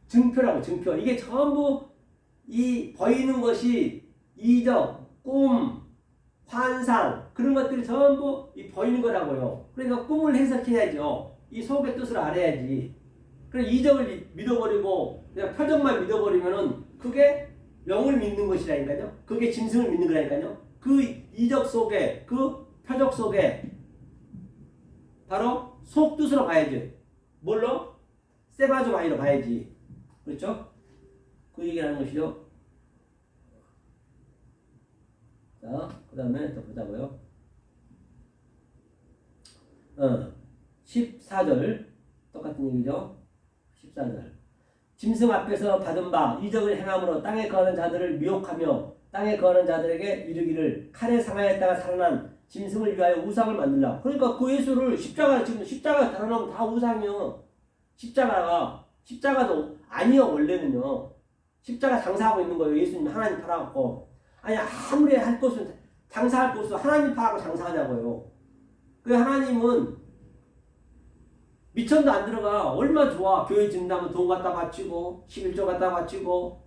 증표라고 증표. 이게 전부 이 보이는 것이 이적, 꿈, 환상 그런 것들이 전부 이 보이는 거라고요. 그러니까 꿈을 해석해야죠. 이 속의 뜻을 알아야지. 그래 이적을 믿어버리고 그냥 표정만 믿어버리면은 그게 영을 믿는 것이라니까요. 그게 짐승을 믿는 거라니까요. 그 이적 속에 그 표적 속에 바로 속뜻으로 봐야지. 뭘로? 세바조마이로 봐야지. 그렇죠? 그 얘기를 하는 것이죠. 자, 그 다음에 또 보자고요. 14절 똑같은 얘기죠. 14절 짐승 앞에서 받은 바 이적을 행함으로 땅에 거하는 자들을 미혹하며 땅에 거하는 자들에게 이르기를 칼에 상하였다가 살아난 짐승을 위하여 우상을 만들라. 그러니까 그 예수를 지금 십자가 달아놓으면 다 우상이요. 십자가도 아니요. 원래는요. 십자가 장사하고 있는 거예요. 예수님 하나님 팔아갖고. 아니 아무리 할 것은 장사할 것은 하나님 팔아고 장사하냐고요. 그 하나님은 미천도 안 들어가. 얼마나 좋아. 교회 짓는다면 돈 갖다 바치고 11조 갖다 바치고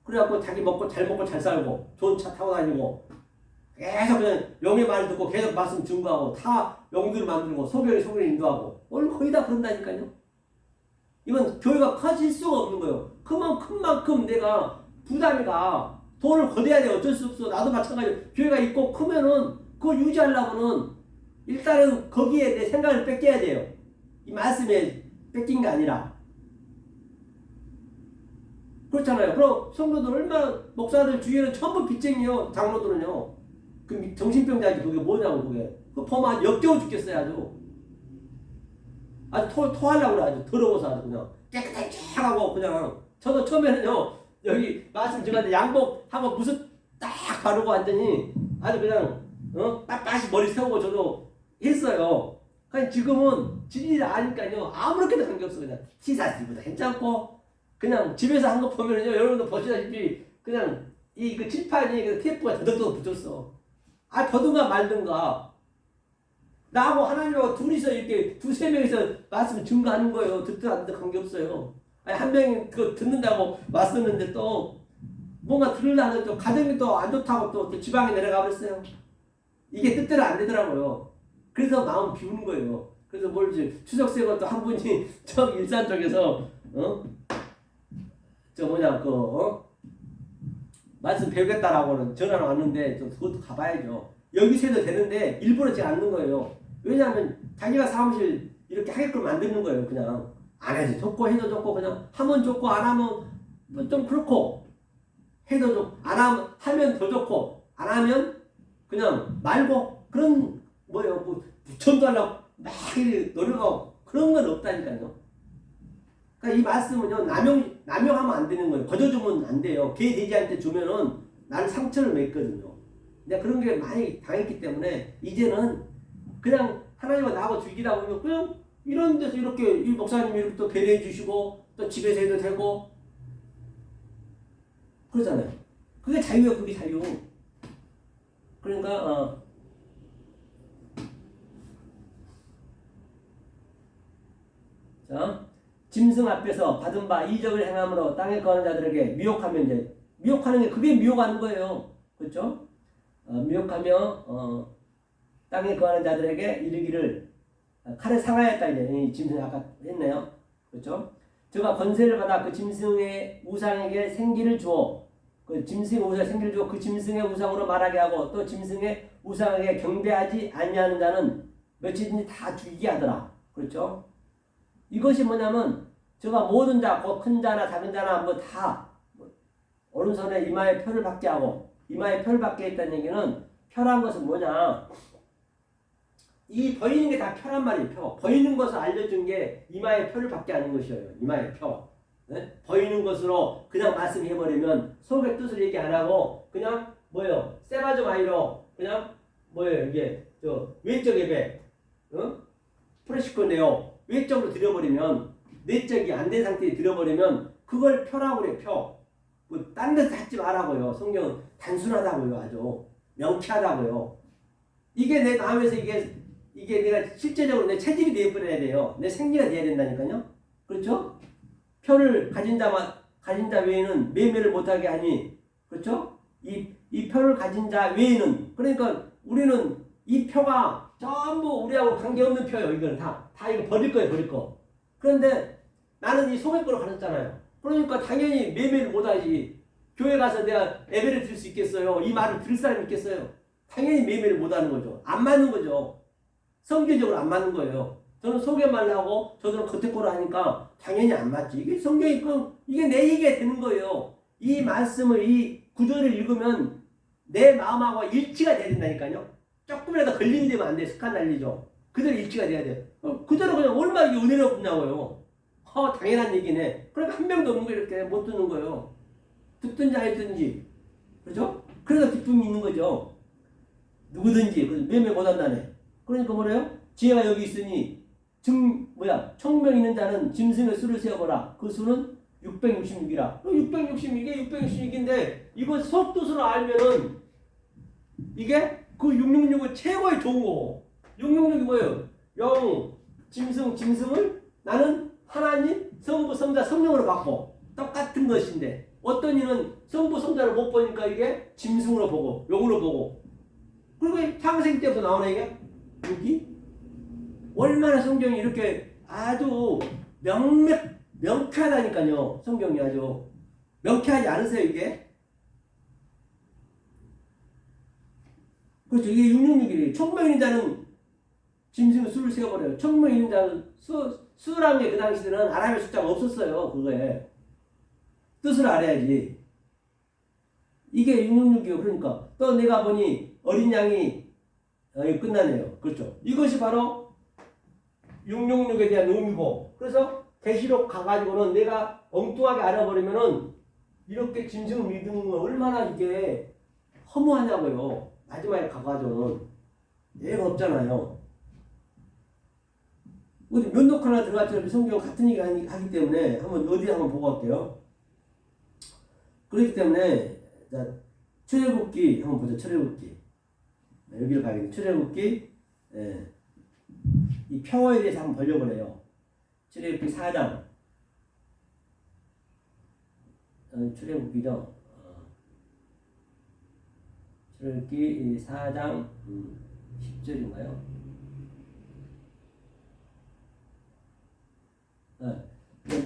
그래갖고 자기 잘 먹고 잘 살고 좋은 차 타고 다니고 계속 그냥 영의 말 듣고 계속 말씀 증거하고 다 영들을 만들고 소경을 인도하고 오늘 거의 다 그런다니까요. 이건 교회가 커질 수가 없는 거예요. 그만큼 내가 부담이 가. 돈을 거둬야 돼. 어쩔 수 없어. 나도 마찬가지로 교회가 있고 크면은 그걸 유지하려면은 일단은 거기에 내 생각을 뺏겨야 돼요. 이 말씀에 뺏긴 게 아니라. 그렇잖아요. 그럼 성도들 얼마나 목사들 주위에는 전부 빚쟁이요. 장로들은요. 그 정신병자지 그게 뭐냐고 그게. 그 보면 역겨워 죽겠어요 아주. 아주 토하려고 그래. 아주 더러워서 아주 그냥 깨끗하게 쫙 하고 그냥. 저도 처음에는요. 여기 말씀 중간에 양복하고 무슨 딱 바르고 완전히 아주 그냥 빳빳이 머리 세우고 저도 했어요. 그냥 지금은 진리를 아니까요. 아무렇게도 관계없어. 그냥 티셔츠보다 괜찮고 그냥 집에서 한 거 보면은요. 여러분도 보시다시피 그냥 이 그 칠판이 그 테이프가 더덕더덕 붙었어. 더든가 말든가. 나하고 하나님하고 둘이서 이렇게 두세 명이서 말씀 증거하는 거예요. 듣든 안 듣든 관계없어요. 한 명이 그거 듣는다고 왔었는데 또 뭔가 들으려는 또 가정이 또 안 좋다고 또 지방에 내려가 버렸어요. 이게 뜻대로 안 되더라고요. 그래서 마음 비우는 거예요. 그래서 추석새가 또 한 분이 저기 일산 쪽에서 말씀 배우겠다라고는 전화가 왔는데 좀 그것도 가봐야죠. 여기서 해도 되는데 일부러 제가 앉는 거예요. 왜냐하면 자기가 사무실 이렇게 하게끔 만드는 거예요. 그냥 안 해도 좋고 해도 좋고 그냥 하면 좋고 안 하면 좀 그렇고 해도 좋고 하면 더 좋고 안 하면 그냥 말고 그런 전도 하려고 막 노력하고 그런 건 없다니까요. 그러니까 이 말씀은요 남용하면 안 되는 거예요. 거저주면 안 돼요. 개 돼지한테 주면은 나는 상처를 맺거든요. 내가 그런 게 많이 당했기 때문에 이제는 그냥 하나님과 나하고 즐기다 보면 그냥 이런 데서 이렇게 이 목사님이 이렇게 또 배려해 주시고 또 집에서 해도 되고 그러잖아요. 그게 자유예요. 그게 자유. 그러니까 자 짐승 앞에서 받은 바 이적을 행함으로 땅에 거하는 자들에게 미혹하면 이제 미혹하는 게 그게 미혹하는 거예요. 그렇죠? 미혹하며 땅에 거하는 자들에게 이르기를 칼에 상하였다. 이제 이 짐승 아까 했네요. 그렇죠? 저가 권세를 받아 그 짐승의 우상에게 생기를 주어 그 짐승의 우상에 생기를 주어 그 짐승의 우상으로 말하게 하고 또 짐승의 우상에게 경배하지 아니하는 자는 며칠든지 다 죽이게 하더라. 그렇죠? 이것이 뭐냐면 저가 모든 자, 큰 자나 작은 자나 다 오른손에 이마에 표를 받게 하고 이마에 표를 받게 했다는 얘기는 표란 것은 뭐냐? 이 보이는 게 다 표란 말이에요. 표. 보이는 것을 알려준 게 이마에 표를 받게 하는 것이에요. 이마에 표. 네? 보이는 것으로 그냥 말씀해버리면 속의 뜻을 얘기 안 하고 그냥 세바조마이로 그냥 이게 외적 예배, 프레시코네오 외적으로 드려버리면 내적이 안 된 상태에 드려버리면 그걸 표라고 그래요. 표. 딴 데서 찾지 말라고요. 성경은 단순하다고요. 아주 명쾌하다고요. 이게 내 마음에서 이게 내가 실제적으로 내 체질이 되어버려야 돼요. 내 생리가 돼야 된다니까요. 그렇죠? 표를 가진 자 외에는 매매를 못하게 하니, 그렇죠? 이 표를 가진 자 외에는, 그러니까 우리는 이 표가 전부 우리하고 관계없는 표예요. 이거는 다 이거 버릴 거예요. 버릴 거. 그런데 나는 이 소매 거로 가졌잖아요. 그러니까 당연히 매매를 못하지. 교회 가서 내가 예배를 드릴 수 있겠어요? 이 말을 들을 사람이 있겠어요? 당연히 매매를 못하는 거죠. 안 맞는 거죠. 성경적으로 안 맞는 거예요. 저는 소개만 하고 저들은 겉에 거로 하니까 당연히 안 맞지. 이게 성경이 이게 내 얘기가 되는 거예요. 이 말씀을 이 구절을 읽으면 내 마음하고 일치가 돼야 된다니까요. 조금이라도 걸림이 되면 안 돼. 습관 날리죠. 그대로 일치가 돼야 돼. 그대로 그냥 얼마나 이게 은혜가 없냐고요. 당연한 얘기네. 그러니까 한 명도 없는 거 이렇게 못 듣는 거예요. 듣든지 안 듣든지. 그죠? 그래서 기쁨이 있는 거죠. 누구든지 매매 못한다네. 그러니까 뭐래요? 지혜가 여기 있으니 청명 있는 자는 짐승의 수를 세어보라. 그 수는 666이라. 666이 666인데 이거 속도수를 알면은 이게 그 666은 최고의 좋은 거고. 666이 뭐예요? 영, 짐승을 나는 하나님, 성부, 성자, 성령으로 받고 똑같은 것인데 어떤 이는 성부, 성자를 못 보니까 이게 짐승으로 보고 영으로 보고 그리고 창세기 때부터 나오네 이게 여기 얼마나 성경이 이렇게 아주 명쾌하다니까요. 성경이 아주 명쾌하지 않으세요 이게? 그렇죠. 이게 666이래요. 청명 있는 자는 짐승의 수를 세어버려요. 청명 있는 자는 수라는 게 그 당시에는 아람의 숫자가 없었어요. 그거에 뜻을 알아야지. 이게 666이요. 그러니까 또 내가 보니 어린 양이 이거 끝나네요. 그렇죠. 이것이 바로 666에 대한 의미고 그래서 계시록 가가지고는 내가 엉뚱하게 알아버리면은 이렇게 짐승을 믿는 건 얼마나 이게 허무하냐고요. 마지막에 가가지고는 예가 없잖아요. 면도칼 하나 들어갔죠. 성경 같은 얘기 하기 때문에 어디 한번 보고 갈게요. 그렇기 때문에 자 출애굽기 한번 보죠. 출애굽기 여기를 가야겠네. 출애굽기 이 평화에 대해서 한번 보려고 해요. 출애굽기 4장 출애굽기죠. 출애굽기 4장 10절인가요?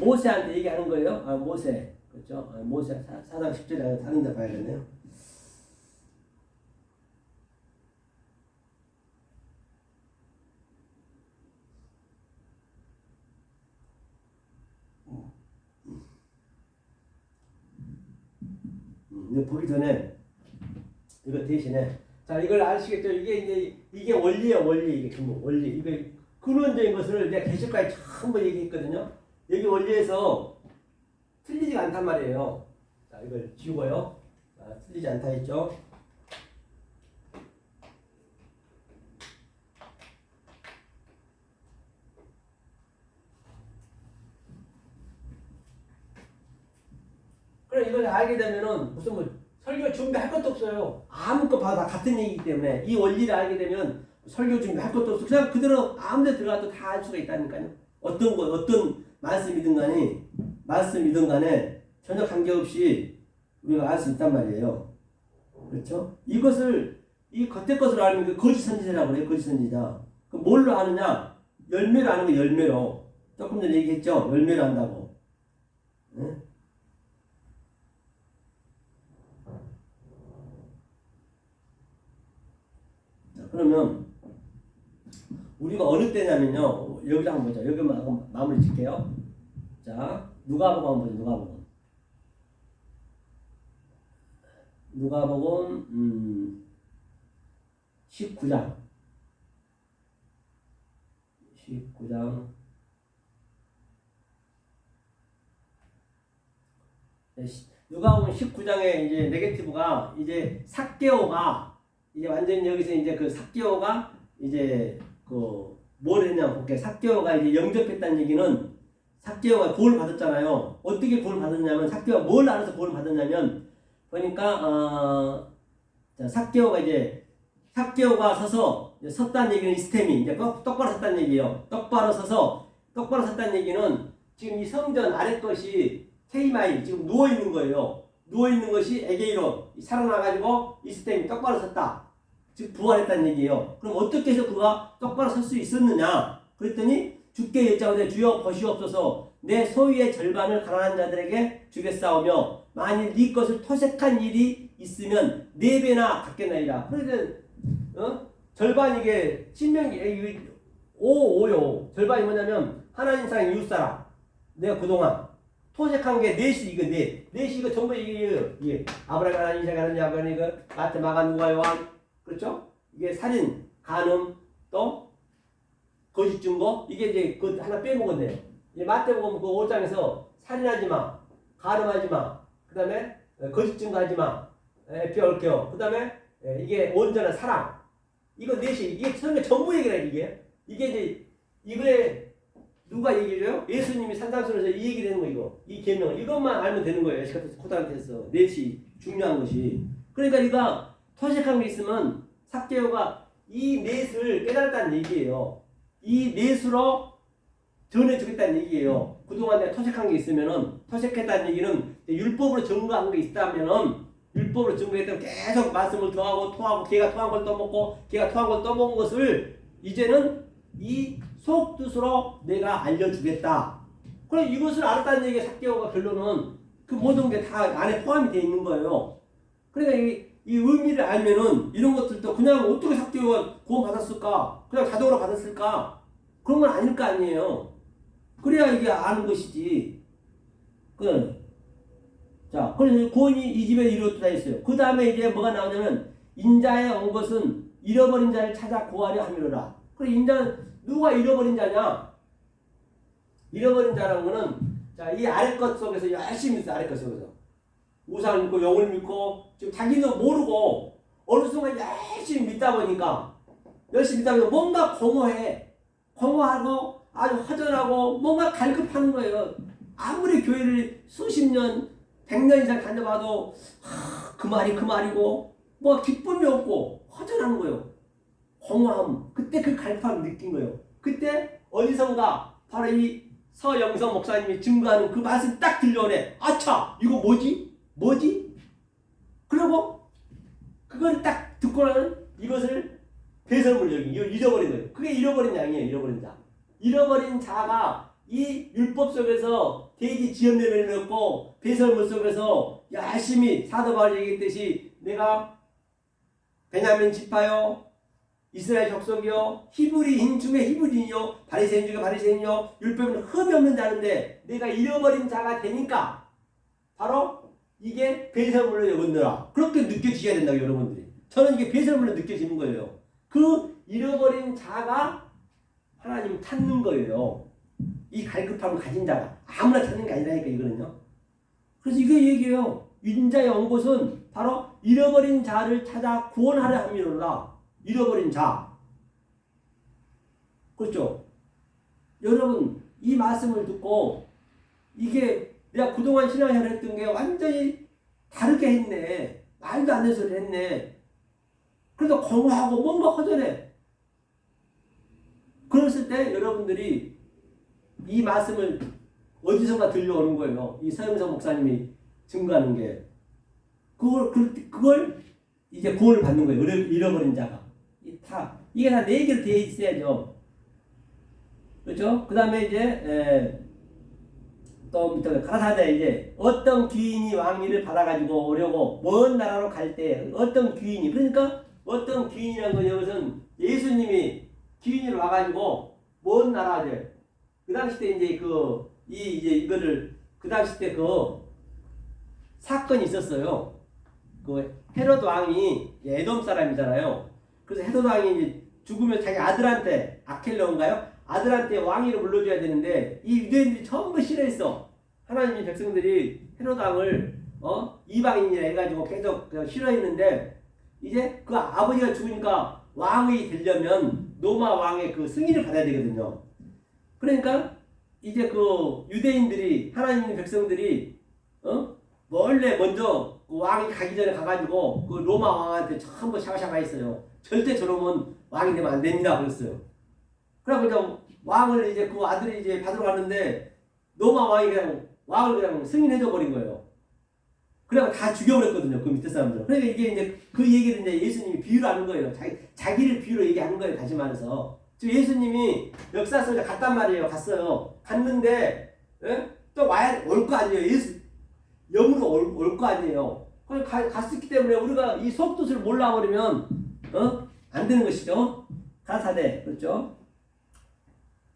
모세한테 얘기하는 거예요. 모세 그렇죠? 모세 4장 10절에 다른 데 봐야겠네요. 이거 보기 전에 이거 대신에 자 이걸 아시겠죠? 이게 원리예요. 원리 이게 원리 이게 근원적인 것을 내가 계시록까지 전부 얘기했거든요. 여기 원리에서 틀리지가 않단 말이에요. 자 이걸 지우고요. 자, 틀리지 않다 했죠. 그럼 이걸 알게 되면은 무슨 설교 준비할 것도 없어요. 아무것도 봐도 다 같은 얘기이기 때문에 이 원리를 알게 되면 설교 준비할 것도 없어. 그냥 그대로 아무 데 들어가도 다 알 수가 있다니까요. 어떤 말씀이든 간에 전혀 관계없이 우리가 알 수 있단 말이에요. 그렇죠? 이것을 이 겉에 것으로 알면 그 거짓 선지자라고 그래요. 거짓 선지자. 그럼 뭘로 아느냐? 열매로 아는 거 열매로. 조금 전에 얘기했죠. 열매로 한다고. 네? 자, 그러면 우리가 어느 때냐면요. 여기서 한번 보자. 여기만 마무리 짓게요. 자, 누가복음 한번 보자. 누가복음 19장 누가복음 19장에 이제 네게티브가 이제 삭개오가 이제 완전히 여기서 이제 그 삭개오가 이제 뭘 했냐 볼게. 삭개오가 이제 영접했다는 얘기는 삭개오가 구원을 받았잖아요. 어떻게 구원을 받았냐면 삭개오가 뭘 알아서 구원을 받았냐면 보니까 삭개오가 서서 섰다는 얘기는 이스템이 이제 똑바로 섰다는 얘기예요. 똑바로 섰다는 얘기는 지금 이 성전 아래 것이 테이마이 지금 누워 있는 거예요. 누워 있는 것이 에게이로 살아나가지고 이스템이 똑바로 섰다. 즉 부활했다는 얘기예요. 그럼 어떻게 해서 그가 똑바로 설 수 있었느냐? 그랬더니 주께 여짜오되 주여 보시옵소서 내 소유의 절반을 가난한 자들에게 주겠사오며 만일 네 것을 토색한 일이 있으면 4배나 갚겠나이다. 그러니까 절반 이게 신명기 5요. 절반이 뭐냐면 하나님상 이웃사람. 내가 그동안 토색한 게 넷이 이거 넷이 이거 전부 이게 아브라함 하나님 이삭 하나님 야곱 하나님 이거 마태 마가 누가 요한 그렇죠? 이게 살인 간음 또 거짓 증거 이게 이제 그 하나 빼먹으면 돼요. 이제 마태복음 그 5장에서 살인하지 마, 간음하지 마, 그 다음에 거짓 증거하지 마, 얽혀. 그 다음에 이게 온전한 사랑. 이거 넷이 이게 전부 얘기라 이게 이제 이거에 누가 얘기해줘요? 예수님이 산상수에서 이 얘기를 하는 거 이거 이 계명 이것만 알면 되는 거예요. 코단테에서 넷이 중요한 것이. 그러니까 네가 토식한 게 있으면 삭개오가 이 넷을 깨달았다는 얘기예요. 이 넷으로 전해주겠다는 얘기예요. 그동안 내가 토색한 게 있으면은 토색했다는 얘기는 율법으로 증거한 게 있다면은 율법으로 증거했다면 계속 말씀을 더하고 토하고 걔가 토한 걸 떠먹고 걔가 토한 걸 떠먹은 것을 이제는 이 속뜻으로 내가 알려주겠다. 그럼 이것을 알았다는 얘기가 삭개오가 결론은 그 모든 게 다 안에 포함이 되어 있는 거예요. 그러니까 이 의미를 알면은 이런 것들도 그냥 어떻게 삭개오가 구원 받았을까? 그냥 자동으로 받았을까? 그런 건 아닐 거 아니에요. 그래야 이게 아는 것이지. 자, 그래서 구원이 이 집에 이루어졌다 했어요. 그 다음에 이제 뭐가 나오냐면 인자에 온 것은 잃어버린 자를 찾아 구하려 함이로라. 그래 인자는 누가 잃어버린 자냐? 잃어버린 자라는 거는 자, 이 아래 것 속에서 열심히 있어. 아래 것 속에서 우상 믿고 영을 믿고 지금 자기도 모르고 어느 순간 열심히 믿다 보니까 뭔가 공허하고 아주 허전하고 뭔가 갈급하는 거예요. 아무리 교회를 수십 년 100년 이상 다녀봐도 그 말이 그 말이고 뭐 기쁨이 없고 허전한 거예요. 공허함. 그때 그 갈급함을 느낀 거예요. 그때 어디선가 바로 이 서영성 목사님이 증거하는 그 말씀 딱 들려오네. 아차 이거 뭐지? 그러고 그걸 딱 듣고 나는 이것을 배설물 여기 잃어버린 거예요. 그게 잃어버린 양이에요. 잃어버린 자. 잃어버린 자가 이 율법 속에서 대지 지연례를 넣고 배설물 속에서 열심히 사도 바울이 얘기했듯이 내가 베냐민 지파요 이스라엘 족속이요 히브리인 중에 히브리인이요 바리새인 중에 바리새인이요 율법은 흠이 없는 자인데 내가 잃어버린 자가 되니까 바로 이게 배설물로 여겼느라 그렇게 느껴지셔야 된다고 여러분들이. 저는 이게 배설물로 느껴지는 거예요. 그 잃어버린 자가 하나님 찾는 거예요. 이 갈급함을 가진 자가 아무나 찾는 게 아니라니까 이거는요. 그래서 이거 얘기해요. 인자에 온 곳은 바로 잃어버린 자를 찾아 구원하려 함이로라. 잃어버린 자. 그렇죠? 여러분 이 말씀을 듣고 이게 내가 그동안 신앙생활 했던 게 완전히 다르게 했네. 말도 안 되는 소리를 했네. 그래서 공허하고 뭔가 허전해. 그랬을 때 여러분들이 이 말씀을 어디선가 들려오는 거예요. 이 서영석 목사님이 증거하는 게. 그걸 이제 구원을 받는 거예요. 잃어버린 자가. 이게 다 4개로 되어 있어야죠. 그렇죠? 그 다음에 이제, 또 밑에 가라사대 이제 어떤 귀인이 왕위를 받아가지고 오려고 먼 나라로 갈 때 어떤 귀인이 그러니까 어떤 귀인이라는 건 여기서는 예수님이 귀인으로 와가지고 먼 나라들 그 당시 때 이제 이거를 그 당시 때 그 사건이 있었어요. 그 헤롯 왕이 에돔 사람이잖아요. 그래서 헤롯 왕이 이제 죽으면 자기 아들한테 아켈레온가요? 아들한테 왕위를 물려줘야 되는데 이 유대인들이 전부 싫어했어. 하나님의 백성들이 헤롯 왕을 이방인이라 해가지고 계속 싫어했는데 이제 그 아버지가 죽으니까 왕이 되려면 로마 왕의 그 승인을 받아야 되거든요. 그러니까 이제 그 유대인들이 하나님의 백성들이 원래 먼저 그 왕이 가기 전에 가가지고 그 로마 왕한테 전부 샤바샤바 했어요. 절대 저러면 왕이 되면 안 됩니다. 그랬어요. 그래서 왕을 이제 그 아들이 이제 받으러 갔는데 로마 왕이 그냥 왕을 그냥 승인해줘 버린 거예요. 그래서 다 죽여버렸거든요. 그 밑에 사람들. 그러니까 이게 이제 그 얘기를 이제 예수님이 비유로 하는 거예요. 자기를 비유로 얘기하는 거예요. 다시 말해서. 지금 예수님이 역사 속에 갔단 말이에요. 갔어요. 갔는데 예? 또 와야 올 거 아니에요. 예수 영으로 올 거 아니에요. 그걸 갔었기 때문에 우리가 이 속뜻을 몰라버리면 안 되는 것이죠. 가사대 그렇죠.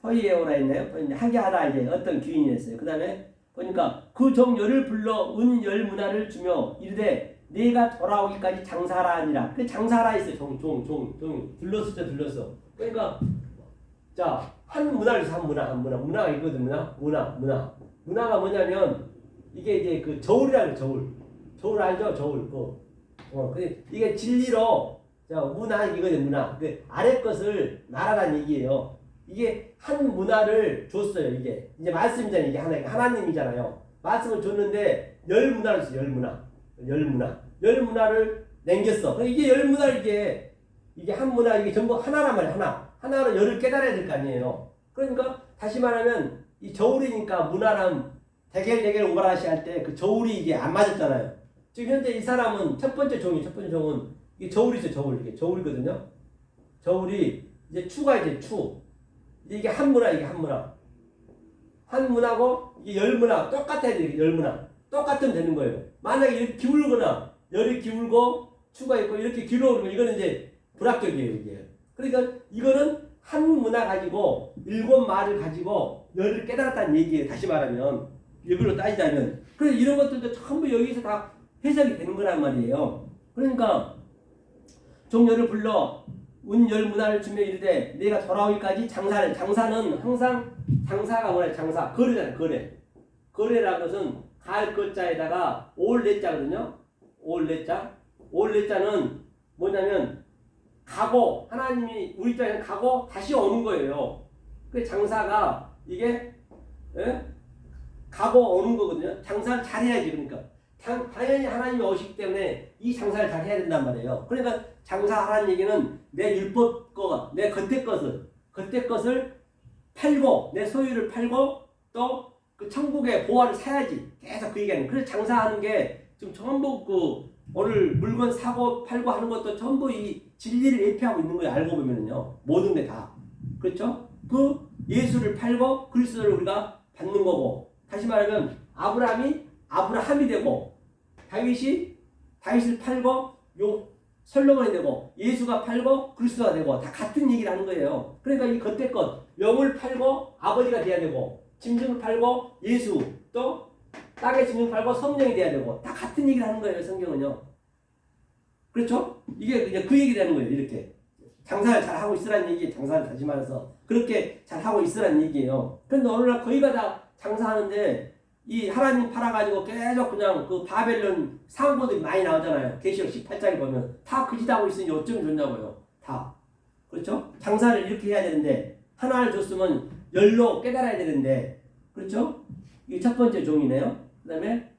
포이에오라 했네요. 하게 하라 이제 어떤 귀인이 했어요. 그 다음에 보니까 그 종열을 불러 은열문화를 주며 이르되 네가 돌아오기까지 장사하라 하니라. 그 장사하라 했어요. 종 들렀어. 그러니까 자 한 문화를 해서 문화가 있거든. 문화가 뭐냐면 이게 이제 그 저울이라는 저울 알죠? 저울 이게 진리로 문화 이거죠. 문화 그 아래 것을 말하라는 얘기예요. 이게 한 문화를 줬어요. 이게 이제 말씀이잖아요. 이게 하나님이잖아요. 말씀을 줬는데 열 문화를 줬어요. 열 문화를 남겼어. 이게 열 문화 이게 한 문화 이게 전부 하나란 말이야. 하나로 열을 깨달아야 될 거 아니에요. 그러니까 다시 말하면 이 저울이니까 문화랑 대결 오바라시 할 때 그 저울이 이게 안 맞았잖아요. 지금 현재 이 사람은 첫 번째 종은 이게 저울이죠. 이게 저울이거든요. 저울이 이제 추가 이제 추. 이게 한 문화. 한 문화고 이게 열 문화 똑같아야 돼. 열 문화 똑같으면 되는 거예요. 만약에 이렇게 기울거나 열이 기울고 추가 있고 이렇게 기울어오면 이거는 이제 불합격이에요. 이게. 그러니까 이거는 한 문화 가지고 일곱 말을 가지고 열을 깨달았다는 얘기예요. 다시 말하면 이걸로 따지자면 그래서 이런 것들도 전부 여기서 다 해석이 되는 거란 말이에요. 그러니까 종열을 불러 운열 문화를 주며 이르되 내가 돌아오기까지 장사는 항상 장사가 뭐냐 장사 거래잖아요. 거래라는 것은 갈 것자에다가 올 내자거든요. 올 내자는 뭐냐면 가고 하나님이 우리 입장에는 가고 다시 오는 거예요. 그 장사가 이게 가고 오는 거거든요. 장사를 잘해야지. 그러니까 당연히 하나님이 오시기 때문에 이 장사를 잘 해야 된단 말이에요. 그러니까 장사하라는 얘기는 내 율법 거가 내 겉에 것을 팔고 내 소유를 팔고 또 그 천국의 보화를 사야지. 계속 그 얘기하는. 그래서 장사하는 게 지금 전부 그 오늘 물건 사고 팔고 하는 것도 전부 이 진리를 예표하고 있는 거예요. 알고 보면은요. 모든 게 다. 그렇죠? 그 예수를 팔고 그리스도를 우리가 받는 거고. 다시 말하면 아브라함이 되고 다윗을 팔고 솔로몬이 되고 예수가 팔고 그리스도가 되고 다 같은 얘기를 하는 거예요. 그러니까 이 겉에 것 영을 팔고 아버지가 돼야 되고 짐승을 팔고 예수 또 땅의 짐승을 팔고 성령이 돼야 되고 다 같은 얘기를 하는 거예요. 성경은요. 그렇죠? 이게 그냥 그 얘기를 하는 거예요. 이렇게 장사를 잘 하고 있으라는 얘기. 장사를 다시 말해서 그렇게 잘 하고 있으라는 얘기예요. 그런데 오늘날 거의가 다 장사하는데 이 하나님 팔아가지고 계속 그냥 그 바벨론 상고들이 많이 나오잖아요. 계시록 18장에 보면 다 그 짓 하고 있으니 어쩜 좋냐고요. 다. 그렇죠? 장사를 이렇게 해야 되는데 하나를 줬으면 열로 깨달아야 되는데 그렇죠? 이게 첫 번째 종이네요. 그 다음에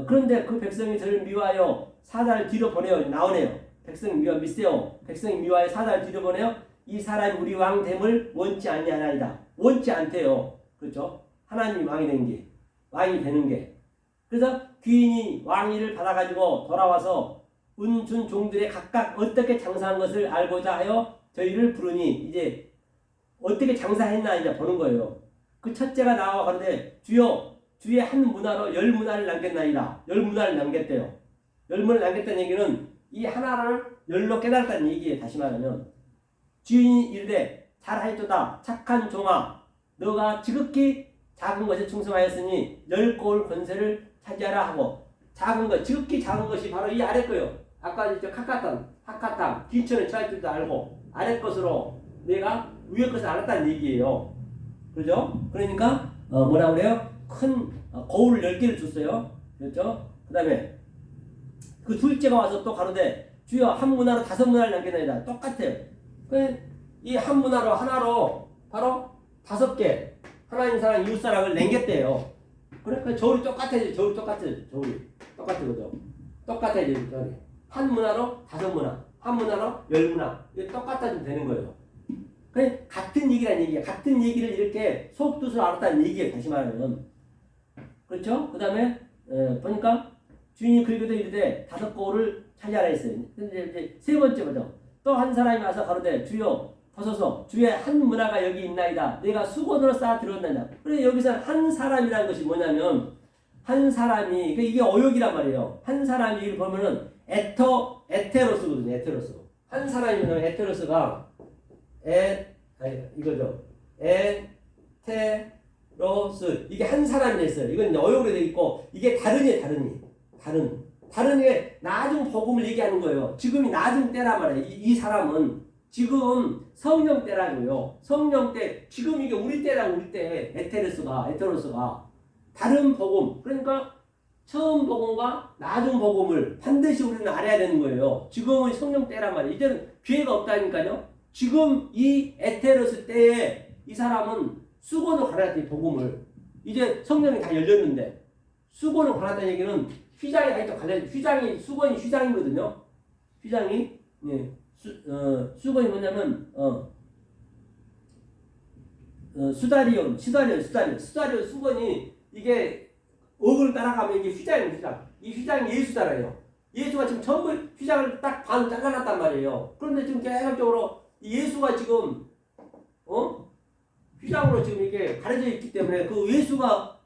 그런데 그 백성이 저를 미워하여 사자를 뒤로 보내어 나오네요. 백성이 미세요. 백성이 미워하여 사자를 뒤로 보내어 이 사람이 우리 왕 됨을 원치 아니하나이다. 원치 않대요. 그렇죠? 하나님이 왕이 되는 게. 그래서 귀인이 왕위를 받아가지고 돌아와서 은준 종들의 각각 어떻게 장사한 것을 알고자 하여 저희를 부르니 이제 어떻게 장사했나 이제 보는 거예요. 그 첫째가 나와 가는데 주여 주의 한 문화로 열 문화를 남겼나이다. 열 문화를 남겼대요. 열 문화를 남겼다는 얘기는 이 하나를 열로 깨달았다는 얘기예요. 다시 말하면 주인이 이르되 잘하였도다 착한 종아 너가 지극히 작은 것에 충성하였으니 열 고을 권세를 차지하라 하고 작은 것 지극히 작은 것이 바로 이 아래 거요. 아까 이제 하카탕 귀천을 취할 줄도 알고 아래 것으로 내가 위에 것을 알았다는 얘기예요. 그렇죠? 그러니까 뭐라고 그래요? 큰 거울을 10개를 줬어요. 그렇죠? 그 다음에 그 둘째가 와서 또 가로되 주여 한 문화로 5문화를 남겨놔야 똑같아요. 이 한 문화로 하나로 바로 5개 하나님 사랑 이웃 사랑을 남겼대요. 그러니까 저울이 똑같아요. 저울이 똑같아요. 똑같아요. 한 문화로 5문화 한 문화로 10문화 이게 똑같아지면 되는 거예요. 그냥 같은 얘기라는 얘기야. 같은 얘기를 이렇게 속뜻으로 알았다는 얘기예요. 다시 말하면. 그렇죠? 그 다음에 보니까 주인이 그리고도 이르되 5고을을 차지하라 했어요. 근데 이제 세 번째 보죠. 또 한 사람이 와서 가로되 주여 벗어서 주의 한 문화가 여기 있나이다. 내가 수건으로 쌓아 들었느냐. 그래 여기서 한 사람이라는 것이 뭐냐면 한 사람이 이게 어욕이란 말이에요. 한 사람이 이걸 보면은 에테로스거든요. 에테로스. 한 사람이면 에테로스가 이거죠. 에테로스 이게 한 사람이 됐어요. 이건 이제 어욕으로 되어 있고 이게 다른이 다른 게 낮은 복음을 얘기하는 거예요. 지금이 낮은 때란 말이에요. 이 사람은 지금 성령 때라고요. 성령 때 지금 이게 우리 때랑 우리 때 에테로스가 다른 복음 그러니까 처음 복음과 낮은 복음을 반드시 우리는 알아야 되는 거예요. 지금은 성령 때란 말이에요. 이제는 기회가 없다니까요. 지금 이 에테로스 때에 이 사람은 수건을 갈았더니 복음을 이제 성령이 다 열렸는데 수건을 갈았다는 얘기는 휘장이 아직도 갈려져. 수건이 휘장이거든요. 휘장이 수건이 뭐냐면 수다리온 수건이 이게 어그를 따라가면 이게 휘장. 이 휘장이 예수잖아요. 예수가 지금 전부 휘장을 딱 반 잘라놨단 말이에요. 그런데 지금 계속적으로 예수가 지금 휘장으로 지금 이렇게 가려져 있기 때문에 그 예수가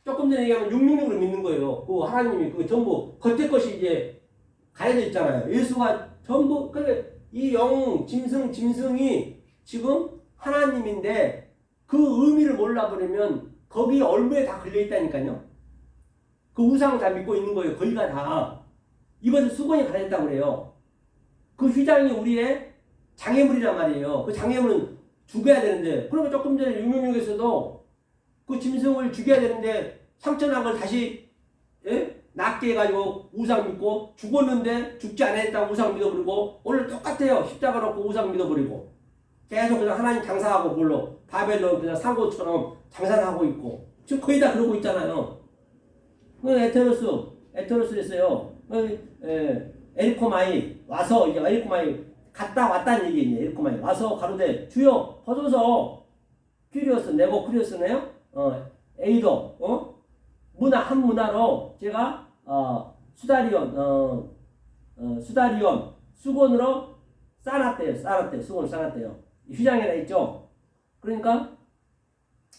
조금 전에 얘기하면 666으로 믿는 거예요. 그 하나님이 그 전부 겉에 것이 이제 가려져 있잖아요. 예수가 전부 이 짐승이 지금 하나님인데 그 의미를 몰라버리면 거기 얼굴에 다 걸려있다니까요. 그 우상을 다 믿고 있는 거예요. 거기가 다. 이것을 수건이 가려졌다고 그래요. 그 휘장이 우리의 장애물이란 말이에요. 그 장애물은 죽여야 되는데 그러면 조금 전에 666에서도 그 짐승을 죽여야 되는데 상처난 걸 다시 낫게 해가지고 우상 믿고 죽었는데 죽지 않았다고 우상 믿어버리고 오늘 똑같아요. 십자가 놓고 우상 믿어버리고 계속 그냥 하나님 장사하고 그걸로 바벨론 그냥 상고처럼 장사를 하고 있고 지금 거의 다 그러고 있잖아요. 에테로스 됐어요. 에리코마이 와서 이제 에리코마이 갔다 왔다는 얘기예요. 에리코마이 와서 가로되 주여 벗어서 큐리오스 네고 큐리오스네요. 에이도 한 문화로 제가 수다리온 수건으로 쌓아놨대요. 수건을 쌓아놨대요. 휘장에다 있죠. 그러니까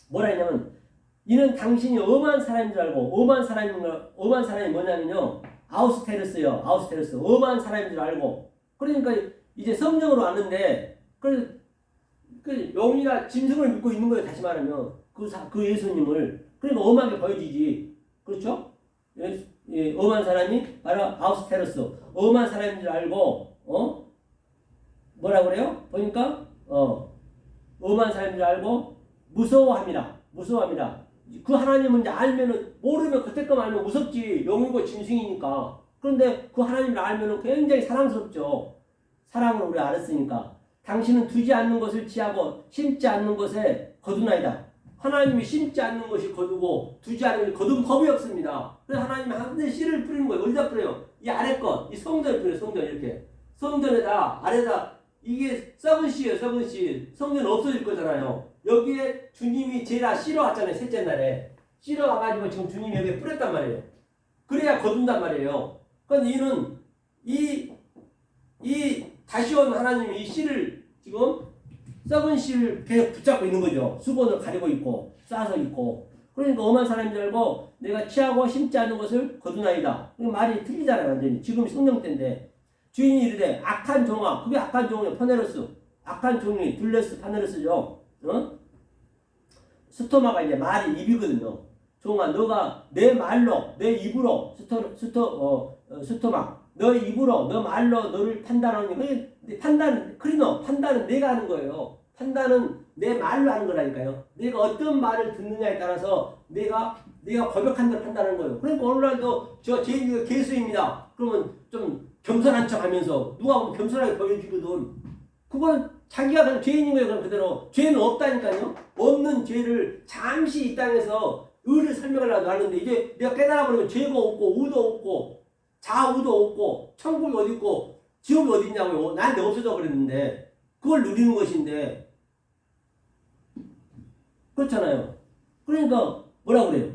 뭐라 했냐면 이는 당신이 엄한 사람인 줄 알고 엄한 사람이 뭐냐면요. 아우스테르스 엄한 사람인 줄 알고 그러니까 이제 성령으로 왔는데 그 용이나 짐승을 믿고 있는 거예요. 다시 말하면 그 예수님을 그러니까 엄하게 보여지지. 그렇죠? 엄한 사람이 바로 아우스테르스 엄한 사람인 줄 알고 뭐라 그래요? 보니까 엄한 사람인 줄 알고 무서워합니다. 그 하나님은 이제 알면은 모르면 그때 거만 알면 무섭지. 영이고 짐승이니까. 그런데 그 하나님을 알면은 굉장히 사랑스럽죠. 사랑을 우리 알았으니까. 당신은 두지 않는 것을 취하고 심지 않는 것에 거두나이다. 하나님이 심지 않는 것이 거두고 두지 않는 것이 거둔 법이 없습니다. 그래서 하나님이 한데 씨를 뿌리는 거예요. 어디다 뿌려요? 이 아래 것, 이 성전에 뿌려요. 성전 이렇게. 성전에다 아래다 이게 썩은 씨예요. 썩은 씨. 성전 없어질 거잖아요. 여기에 주님이 제라 씨러 왔잖아요. 셋째 날에. 씨러 와가지고 지금 주님이 여기에 뿌렸단 말이에요. 그래야 거둔단 말이에요. 그러니까 이는 이 다시 온 하나님이 이 씨를 지금 썩은 씨를 계속 붙잡고 있는 거죠. 수건을 가리고 있고 싸서 있고. 그러니까 엄한 사람인 줄 알고 내가 취하고 심지 않는 것을 거두나이다. 말이 틀리잖아요. 완전히. 지금 성령 때인데 주인이 이르되 악한 종아. 그게 악한 종이에요. 파네로스. 악한 종이 둘레스 파네로스죠. 스토마가 이제 말이 입이거든요. 종아 너가 내 말로 내 입으로 스토마 너 입으로 너 말로 너를 판단하는 판단은 내가 하는 거예요. 판단은 내 말로 하는 거라니까요. 내가 어떤 말을 듣느냐에 따라서 내가 고백한 대로 판단하는 거예요. 그러니까 오늘날도 제 얘기가 개수입니다. 그러면 좀 겸손한 척 하면서 누가 보면 겸손하게 보여주거든. 그건 자기가 그냥 죄인인 거예요. 그럼 그대로. 죄는 없다니까요. 없는 죄를 잠시 이 땅에서 의를 설명하려고 하는데 이제 내가 깨달아 버리면 죄가 없고 의도 없고 좌우도 없고 천국이 어디 있고 지옥이 어디 있냐고요. 나한테 없어져 버렸는데 그걸 누리는 것인데 그렇잖아요. 그러니까 뭐라 그래요?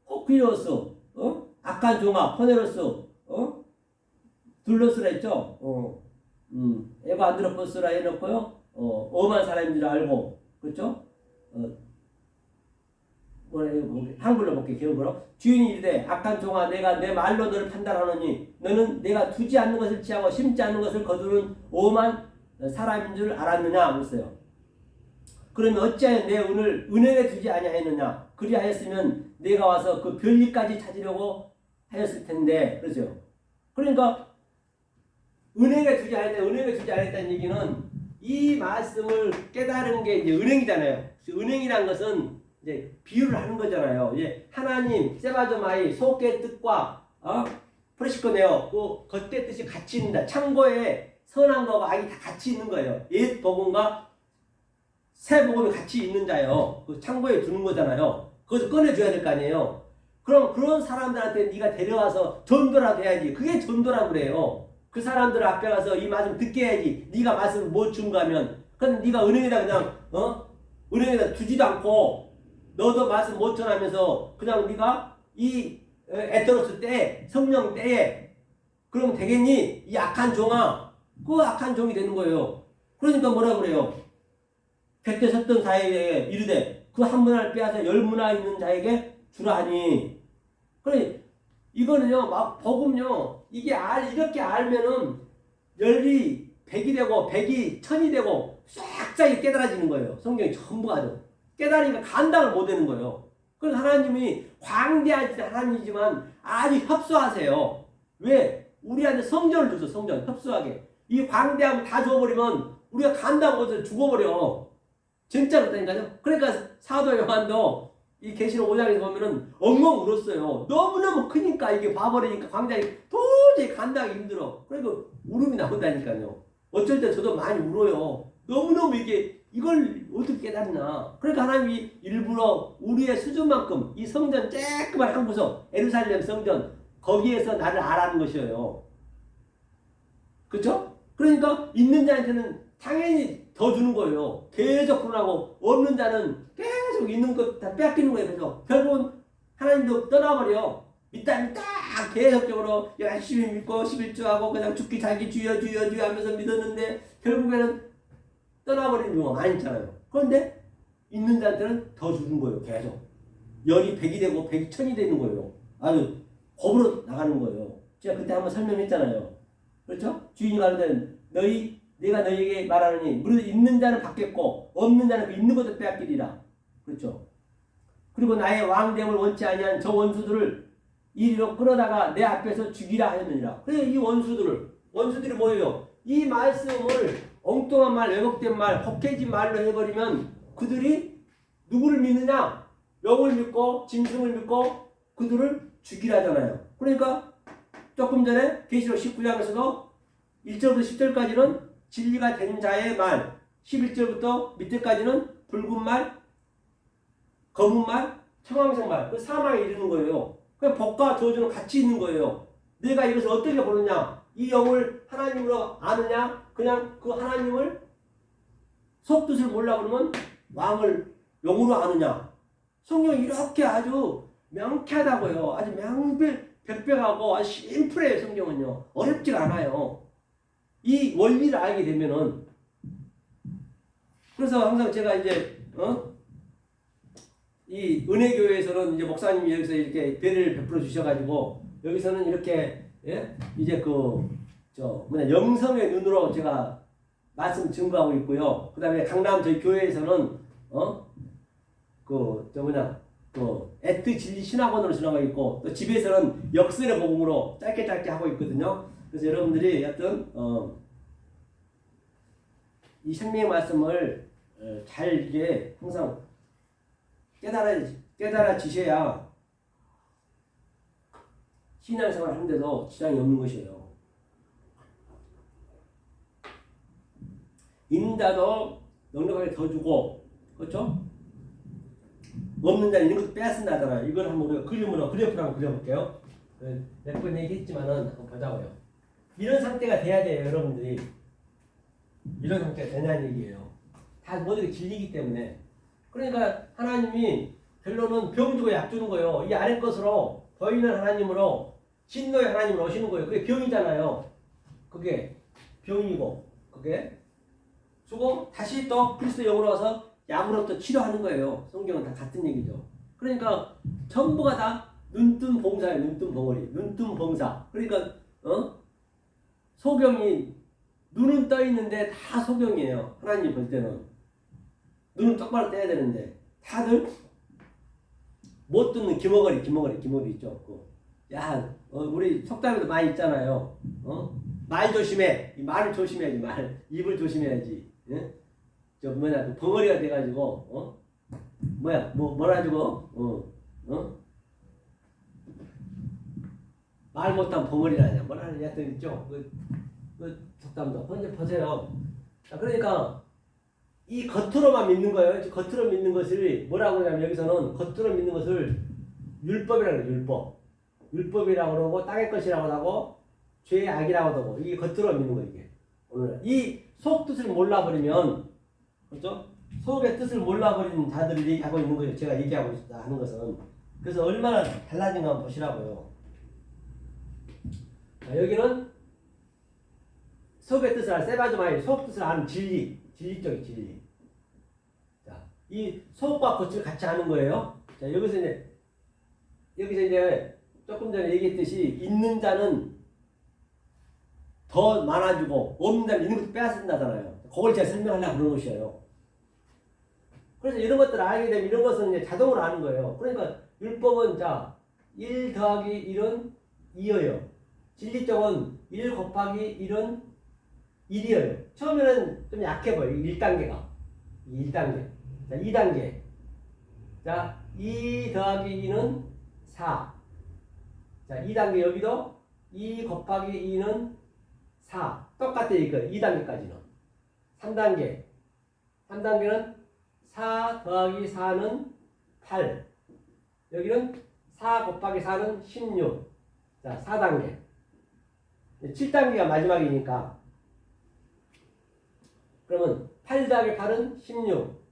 호퀴로스 악한 종아 퍼네로스 둘러스라 했죠. 에고 안드로포스라 해놓고요. 엄한 사람인 줄 알고, 그렇죠? 한글로 볼게 기억으로. 주인이 이르되 악한 종아 내가 내 말로 너를 판단하노니 너는 내가 두지 않는 것을 취하고 심지 않는 것을 거두는 오만 사람인 줄 알았느냐 그랬어요. 그러면 어찌하여 내 은을 은행에 두지 아니하였느냐. 그리하였으면 내가 와서 그 별일까지 찾으려고 하였을 텐데. 그렇죠. 그러니까 은행에 두지 않았다는 얘기는 이 말씀을 깨달은 게 이제 은행이잖아요. 은행이란 것은 이제 비유를 하는 거잖아요. 이제 하나님 세바조마이 속의 뜻과 프레시코네오 그 겉의 뜻이 같이 있는다. 창고에 선한 거가 악이 다 같이 있는 거예요. 옛 복음과 새 복음이 같이 있는 자요. 그 창고에 두는 거잖아요. 그것을 꺼내줘야 될 거 아니에요. 그럼 그런 사람들한테 네가 데려와서 전도라도 해야지. 그게 전도라고 그래요. 그 사람들 앞에 가서 이 말씀 듣게 해야지. 네가 말씀을 못 준거하면 그럼 네가 은행에다 그냥 은행에다 두지도 않고 너도 말씀 못 전하면서 그냥 네가 이 에테로스 때에 성령 때에 그러면 되겠니? 이 악한 종아 그 악한 종이 되는 거예요. 그러니까 뭐라 그래요? 객대 섰던 자에게 이르되 그 한 문화를 빼앗아 10문화 있는 자에게 주라 하니. 그래 이거는요 막 복음요 이게 이렇게 알면은 열이 100이 되고 100이 1000이 되고 싹싹이 깨달아지는 거예요. 성경이 전부가죠. 깨달으니까 감당을 못 하는 거예요. 그래서 하나님이 광대하신 하나님이지만 아주 협소하세요. 왜? 우리한테 성전을 줬어. 성전 협소하게. 이 광대함을 다 줘버리면 우리가 감당 못해서 죽어버려. 진짜 그렇다니까요. 그러니까 사도 요한도 이 계시록 5장에서 보면은 엉엉 울었어요. 너무너무 크니까 이게 봐버리니까 광대함이 도저히 감당하기 힘들어. 그러니까 울음이 나온다니까요. 어쩔 때 저도 많이 울어요. 너무너무 이걸 어떻게 깨닫나. 그러니까 하나님이 일부러 우리의 수준만큼 이 성전 쬐끄만 한 구석 예루살렘 성전 거기에서 나를 알아는 것이에요. 그렇죠? 그러니까 있는 자한테는 당연히 더 주는 거예요. 계속 그러고 없는 자는 계속 있는 것 다 뺏기는 거예요. 그래서 결국은 하나님도 떠나버려. 믿다 계속적으로 열심히 믿고 11조하고 그냥 죽기 살기 주여 하면서 믿었는데 결국에는 떠나버리는 경우가 많이 있잖아요. 그런데 있는 자한테는 더 주는 거예요. 계속. 열이 100이 되고 100이 1000이 되는 거예요. 아주 겁으로 나가는 거예요. 제가 그때 한번 설명했잖아요. 그렇죠? 주인이 가로되 내가 너희에게 말하노니 무릇 있는 자는 받겠고 없는 자는 그 있는 것을 빼앗기리라. 그렇죠? 그리고 나의 왕됨을 원치 아니한 저 원수들을 이리로 끌어다가 내 앞에서 죽이라 하였느니라. 그래서 이 원수들이 뭐예요? 이 말씀을 엉뚱한 말, 왜곡된 말, 혹해진 말로 해버리면 그들이 누구를 믿느냐? 영을 믿고 짐승을 믿고 그들을 죽이라잖아요. 그러니까 조금 전에 계시록 19장에서도 1절부터 10절까지는 진리가 된 자의 말, 11절부터 밑에까지는 붉은 말, 검은 말, 청황색 말, 그 사망에 이르는 거예요. 그냥 복과 저주는 같이 있는 거예요. 내가 이것을 어떻게 보느냐? 이 영을 하나님으로 아느냐? 그냥 그 하나님을 속뜻을 몰라 그러면 왕을 영으로 아느냐? 성경이 이렇게 아주 명쾌하다고요. 아주 백백하고 아주 심플해요. 성경은요. 어렵지가 않아요. 이 원리를 알게 되면은. 그래서 항상 제가 이제 이 은혜교회에서는 이제 목사님이 여기서 이렇게 배를 베풀어 주셔가지고 여기서는 이렇게 이제 영성의 눈으로 제가 말씀 증거하고 있고요. 그 다음에 강남 저희 교회에서는 애트 진리 신학원으로 지나가고 있고 또 집에서는 역설의 복음으로 짧게 하고 있거든요. 그래서 여러분들이 여튼 이 생명의 말씀을 잘 이게 항상 깨달아지셔야 신앙생활 하는데도 지장이 없는 것이에요. 있는 자도 넉넉하게 더 주고, 그렇죠? 없는 자는 있는 것도 빼앗는다잖아요. 이걸 한번 우리가 그래프로 한번 그려볼게요. 몇 번 얘기했지만은 한번 보자고요. 이런 상태가 돼야 돼요, 여러분들이. 이런 상태가 되냐는 얘기예요. 다 모두가 진리기 때문에. 그러니까 하나님이 결론은 병 주고 약 주는 거예요. 이 아래 것으로 보이는 하나님으로 진노의 하나님으로 오시는 거예요. 그게 병이잖아요. 그게 병이고. 그게 수고 다시 또 그리스도 영으로 와서 약으로 또 치료하는 거예요. 성경은 다 같은 얘기죠. 그러니까 전부가 다 눈뜬 봉사예요. 눈뜬 벙어리, 눈뜬 봉사. 그러니까 소경이 눈은 떠 있는데 다 소경이에요. 하나님 볼 때는 눈은 똑바로 떼야 되는데 다들 못 듣는 기머거리 있죠. 야, 우리 속담에도 많이 있잖아요. 말 조심해. 이 말을 조심해야지. 입을 조심해야지. 예? 저 뭐냐, 그 벙어리가 돼가지고 뭐라 가지고 말 못한 벙어리라냐 뭐라 하냐 또 있죠. 그 속담도 먼저 보세요. 자, 그러니까 이 겉으로만 믿는 거예요. 겉으로 믿는 것을 뭐라고 하냐면 여기서는 겉으로 믿는 것을 율법이라고 해요. 율법이라고 그러고 땅의 것이라고 하고 죄의 악이라고 하고 이게 겉으로 믿는 거예요. 이게 오늘 이 속 뜻을 몰라버리면 그렇죠? 속의 뜻을 몰라버리는 자들을 얘기하고 있는 거예요. 제가 얘기하고 있다 하는 것은. 그래서 얼마나 달라진가 한번 보시라고요. 자, 여기는 속의 뜻을 세바주마이 속 뜻을 아는 진리적인 진리. 자, 이 속과 겉을 같이 하는 거예요. 자, 여기서 이제 조금 전에 얘기했듯이 있는 더 많아지고 없는 자는 있는 것도 빼앗는다잖아요. 그걸 제가 설명하려고 그런 것이에요. 그래서 이런 것들을 알게 되면 이런 것은 이제 자동으로 아는 거예요. 그러니까 율법은 자 1 더하기 1은 2예요. 진리적은 1 곱하기 1은 1이에요. 처음에는 좀 약해 보여요. 1단계가. 1단계. 자, 2단계. 자, 2 더하기 2는 4. 자, 2단계 여기도 2 곱하기 2는 4. 똑같아요. 이거 2단계까지는. 3단계는 4 더하기 4는 8. 여기는 4 곱하기 4는 16. 자, 4단계. 7단계가 마지막이니까. 그러면 8 더하기 8은 16.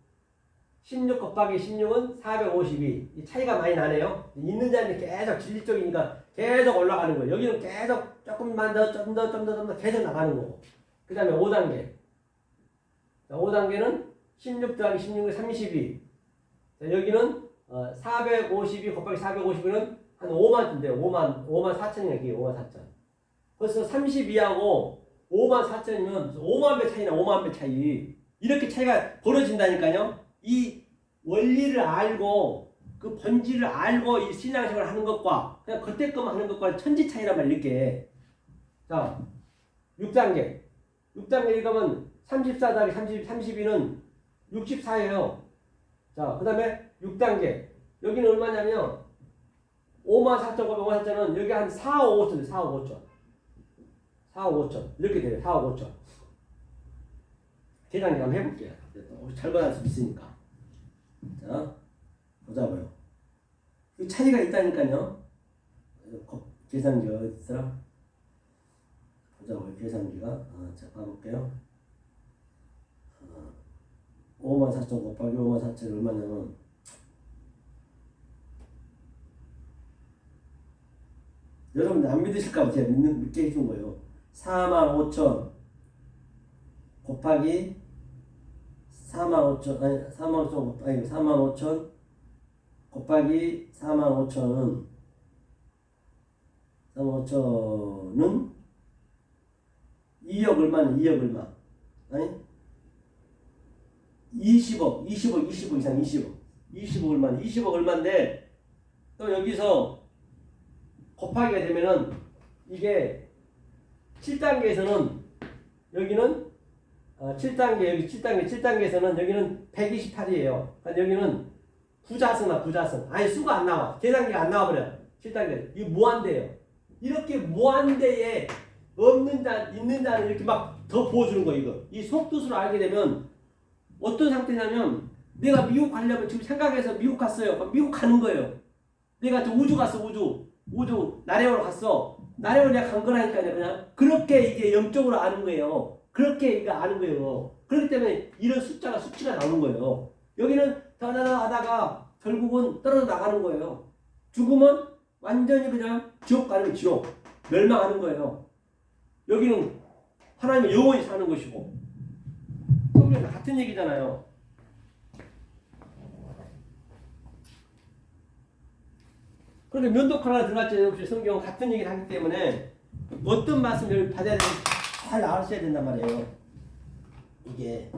16 곱하기 16은 452. 이 차이가 많이 나네요. 있는 자는 계속 진리적이니까 계속 올라가는 거예요. 여기는 계속 조금만 더, 좀 더 계속 나가는 거고. 그 다음에 5단계. 자, 5단계는 16 더하기 16은 32. 자, 여기는 452 곱하기 452는 한 5만인데요. 5만 4천이에요. 5만 4천. 벌써 32하고 5만 4천이면 5만 배 차이나 5만 배 차이. 이렇게 차이가 벌어진다니까요. 이 원리를 알고 그 본질을 알고 이 신앙생활을 하는 것과 그냥 겉에 것만 하는 것과 천지 차이란 말 이렇게. 자, 6단계. 6단계 읽으면 34 더하기 32는 64예요. 자, 그 다음에 6단계. 여기는 얼마냐면 5만 4천, 5만 4천은 여기 한 4, 5, 5천, 4, 5, 5천. 4, 5, 5천. 이렇게 돼요. 4, 5, 5천. 계산기 한번 해볼게요. 잘 받을 수 있으니까. 자, 보자고요. 그 차이가 있다니까요. 계산기 어디 있더라? 보자고요. 계산기가. 자, 봐볼게요. 5만 4천 곱하기 5만 4천이 얼마냐면 여러분 안 믿으실까 봐 제가 믿게 해준 거예요. 4만 5천 곱하기 4만 5천 아니 4만 5천 아니 4만 5천 곱하기 4만 5천은 4만 5천은 2억 얼마냐 2억 얼마 아니 20억 이상 20억 얼마냐 20억 얼마인데 또 여기서 곱하기가 되면은 이게 7단계에서는 여기는 7단계 여기 7단계에서는 여기는 128이에요. 그러니까 여기는 부자승 아니 수가 안 나와. 계산기가 안 나와 버려. 7단계 이거 무한대예요. 이렇게 무한대에 없는 자 있는 자는 이렇게 막 더 부어주는 거 이거. 이 속뜻으로 알게 되면 어떤 상태냐면 내가 미국 가려면 지금 생각해서 미국 갔어요. 그럼 미국 가는 거예요. 내가 저 우주 갔어 우주 나래원으로 갔어. 나래원 내가 간 거라니까요. 그냥 그렇게 이게 영적으로 아는 거예요. 그렇게 이거 아는 거예요. 그렇기 때문에 이런 수치가 나오는 거예요. 여기는 다다다 하다가 결국은 떨어져 나가는 거예요. 죽으면 완전히 그냥 지옥 가는 지옥 멸망하는 거예요. 여기는 하나님은 영원히 사는 것이고. 성경은 같은 얘기잖아요. 그런데 면도칼 하나 들어갔잖아요. 역시 성경은 같은 얘기를 하기 때문에 어떤 말씀을 받아야 되는지 잘 아셔야 된단 말이에요. 이게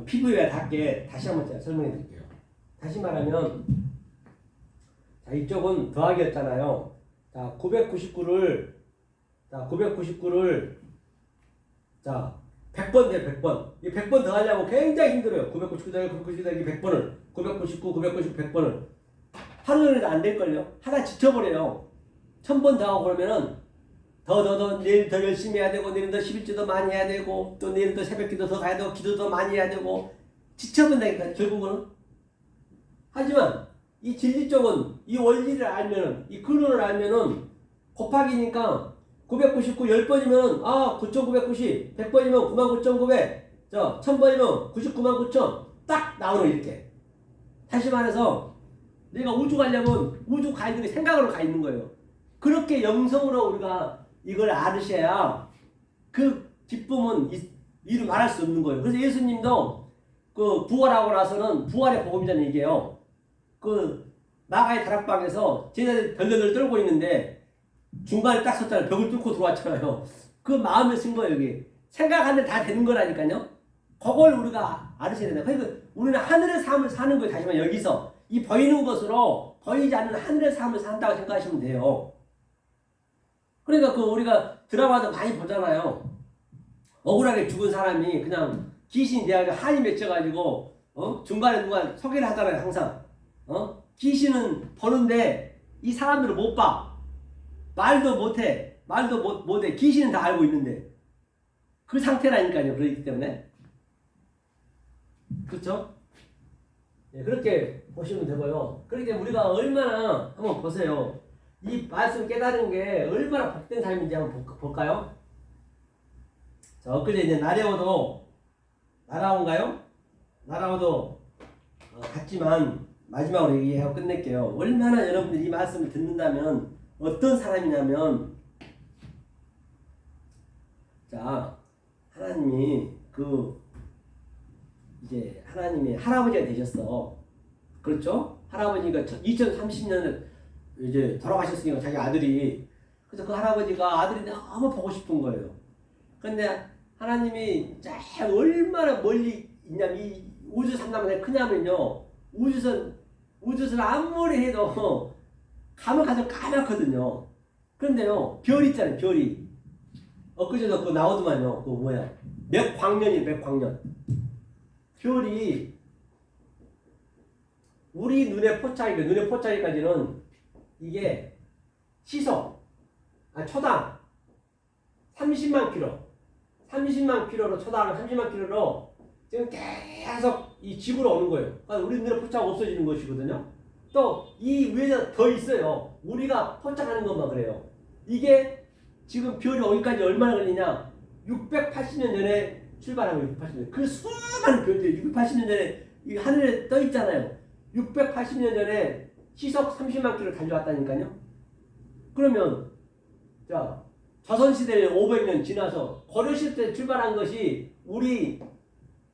피부에 닿게 다시 한번 제가 설명해 드릴게요. 다시 말하면 자, 이쪽은 더하기였잖아요. 자, 999를 자, 100번 돼, 100번. 이 100번 더하려고 굉장히 힘들어요. 999 더하기 999 더하기 100번을 999, 100번을 하루 종일도 안 될걸요. 하다 지쳐버려요. 1000번 더하고 그러면은 더 내일 더 열심히 해야 되고 내일 더 11조도 많이 해야 되고 또 내일 더 새벽기도 더 가야 되고 기도도 많이 해야 되고 지쳐본다니까 결국은. 하지만 이 진리 쪽은 이 원리를 알면은 이 근원을 알면은 곱하기니까 999 10번이면 9990 100번이면 99900 1000번이면 999만 9천 딱 나오는 이렇게. 다시 말해서 내가 우주 가려면 우주 가 있는 게 생각으로 가 있는 거예요. 그렇게 영성으로 우리가 이걸 알으셔야 그 기쁨은 이루 말할 수 없는 거예요. 그래서 예수님도 그 부활하고 나서는 부활의 복음이라는 얘기예요. 그 나가의 다락방에서 제자들이 덜덜덜 떨고 있는데 중간에 딱 섰잖아요. 벽을 뚫고 들어왔잖아요. 그 마음에 쓴 거예요. 여기 생각하는 다 되는 거라니까요. 그걸 우리가 알으셔야 된다. 그러니까 우리는 하늘의 삶을 사는 거예요. 다시 말해 여기서 이 보이는 것으로 보이지 않는 하늘의 삶을 산다고 생각하시면 돼요. 그러니까 그 우리가 드라마도 많이 보잖아요. 억울하게 죽은 사람이 그냥 귀신이 돼가지고 한이 맺혀가지고 중간에 누가 소개를 하잖아요. 항상 귀신은 보는데 이 사람들은 못 봐. 말도 못해. 말도 못해. 귀신은 다 알고 있는데 그 상태라니까요. 그렇기 때문에 그렇죠? 네, 그렇게 보시면 되고요. 그렇기 때문에 우리가 얼마나 한번 보세요. 이 말씀 깨달은 게 얼마나 복된 삶인지 한번 볼까요? 자, 엊그제 이제 나라오도 날아온가요? 날아오도 같지만 마지막으로 얘기하고 끝낼게요. 얼마나 여러분들이 이 말씀을 듣는다면 어떤 사람이냐면 자, 하나님이 이제 하나님의 할아버지가 되셨어. 그렇죠? 할아버지가 2030년에 이제 돌아가셨으니까 자기 아들이. 그래서 그 할아버지가 아들이 너무 보고 싶은 거예요. 근데 하나님이 얼마나 멀리 있냐면 이 우주 산다면 크냐면요. 우주선 아무리 해도 가면 가서 까맣거든요. 그런데요, 별 있잖아요, 별이. 엊그제도 그거 나오더만요. 그거 뭐야? 맥광년이. 별이 우리 눈의 포차기까지는 이게 시속, 초당 30만 킬로로 초당 30만 킬로로 지금 계속 이 지구로 오는 거예요. 그러니까 우리 눈의 포착이 없어지는 것이거든요. 또 이 위에 더 있어요. 우리가 포착하는 것만 그래요. 이게 지금 별이 오기까지 얼마나 걸리냐? 680년 전에 출발한 거예요. 680년. 그 수많은 별들이 680년 전에 이 하늘에 떠 있잖아요. 680년 전에 시속 30만 킬로 달려왔다니까요. 그러면 자, 조선시대에 500년 지나서 고려시대 출발한 것이 우리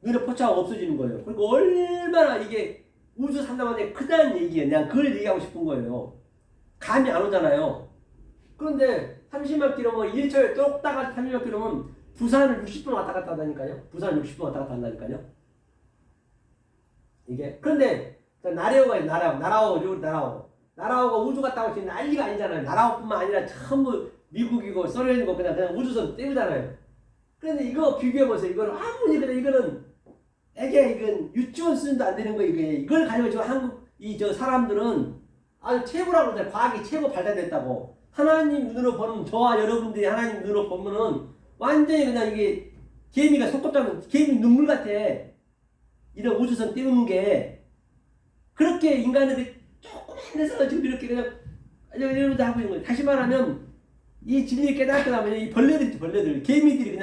눈의 포착이 없어지는 거예요. 그러니까 얼마나 이게 우주 산다만에 크다는 얘기예요. 그냥 그걸 얘기하고 싶은 거예요. 감이 안 오잖아요. 그런데 30만 킬로면 1초에 똑딱 30만 킬로면 부산을 60분 왔다 갔다 한다니까요. 부산을 60분 왔다 갔다 한다니까요. 이게. 그런데 나라오가 나라오가 우주 갔다고 지금 난리가 아니잖아요. 나라오뿐만 아니라 전부 미국이고 소련이고 그냥 우주선 떼우잖아요. 그런데 이거 비교해보세요. 이거는 아무리 그래 이거는 이건 유치원 수준도 안 되는 거예요. 이걸 가지고 지금 한국 사람들은 아주 최고라고 그러잖아요. 과학이 최고 발달됐다고. 하나님 눈으로 보는 저와 여러분들이 하나님 눈으로 보면은 완전히 그냥 이게 개미가 손꼽자면 개미 눈물 같아. 이런 우주선 띄우는 게 그렇게 인간들이 조그만 데서 지금 이렇게 그냥 이러다 하고 있는 거예요. 다시 말하면 이 진리를 깨닫고 나면 이 벌레들 개미들이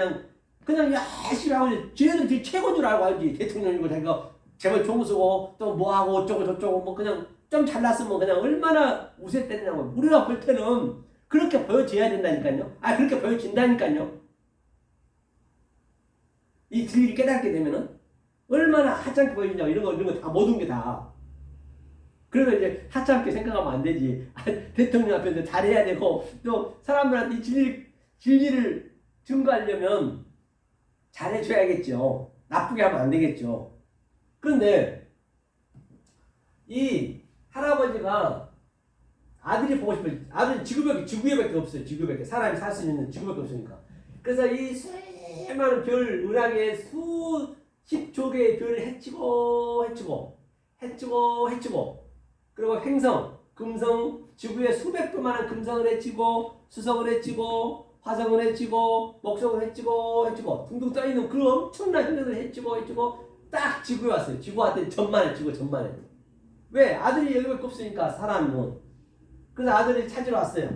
그냥 열심히 하고 쟤는 최고인 줄 알고 알지. 대통령이고 자기가 재벌 총수고 또 뭐하고 어쩌고 저쩌고 뭐 그냥 좀 잘났으면 그냥 얼마나 우세 때리냐고. 우리가 볼 때는 그렇게 보여져야 된다니까요. 그렇게 보여진다니까요. 이 진리를 깨닫게 되면은 얼마나 하찮게 보여지냐고. 이런 거 다 모든 게 다. 그래서 이제 하찮게 생각하면 안 되지. 대통령 앞에서 잘해야 되고 또 사람들한테 진리를 증거하려면 잘해줘야겠죠. 나쁘게 하면 안 되겠죠. 그런데 이 할아버지가 아들이 보고 싶어요. 아들은 지구에밖에 없어요. 지구에밖에. 사람이 살 수 있는 지구밖에 없으니까. 그래서 이 수많은 별, 은하계에 수십조 개의 별을 해치고 그리고 행성, 금성, 지구에 수백 조만한 금성을 해치고 수성을 해치고 화성을 해치고 목성을 해치고 둥둥 떠있는 그 엄청난 행성을 해치고 딱 지구에 왔어요. 지구한테 전만해. 왜? 아들이 여기밖에 없으니까 사람은. 그래서 아들이 찾으러 왔어요.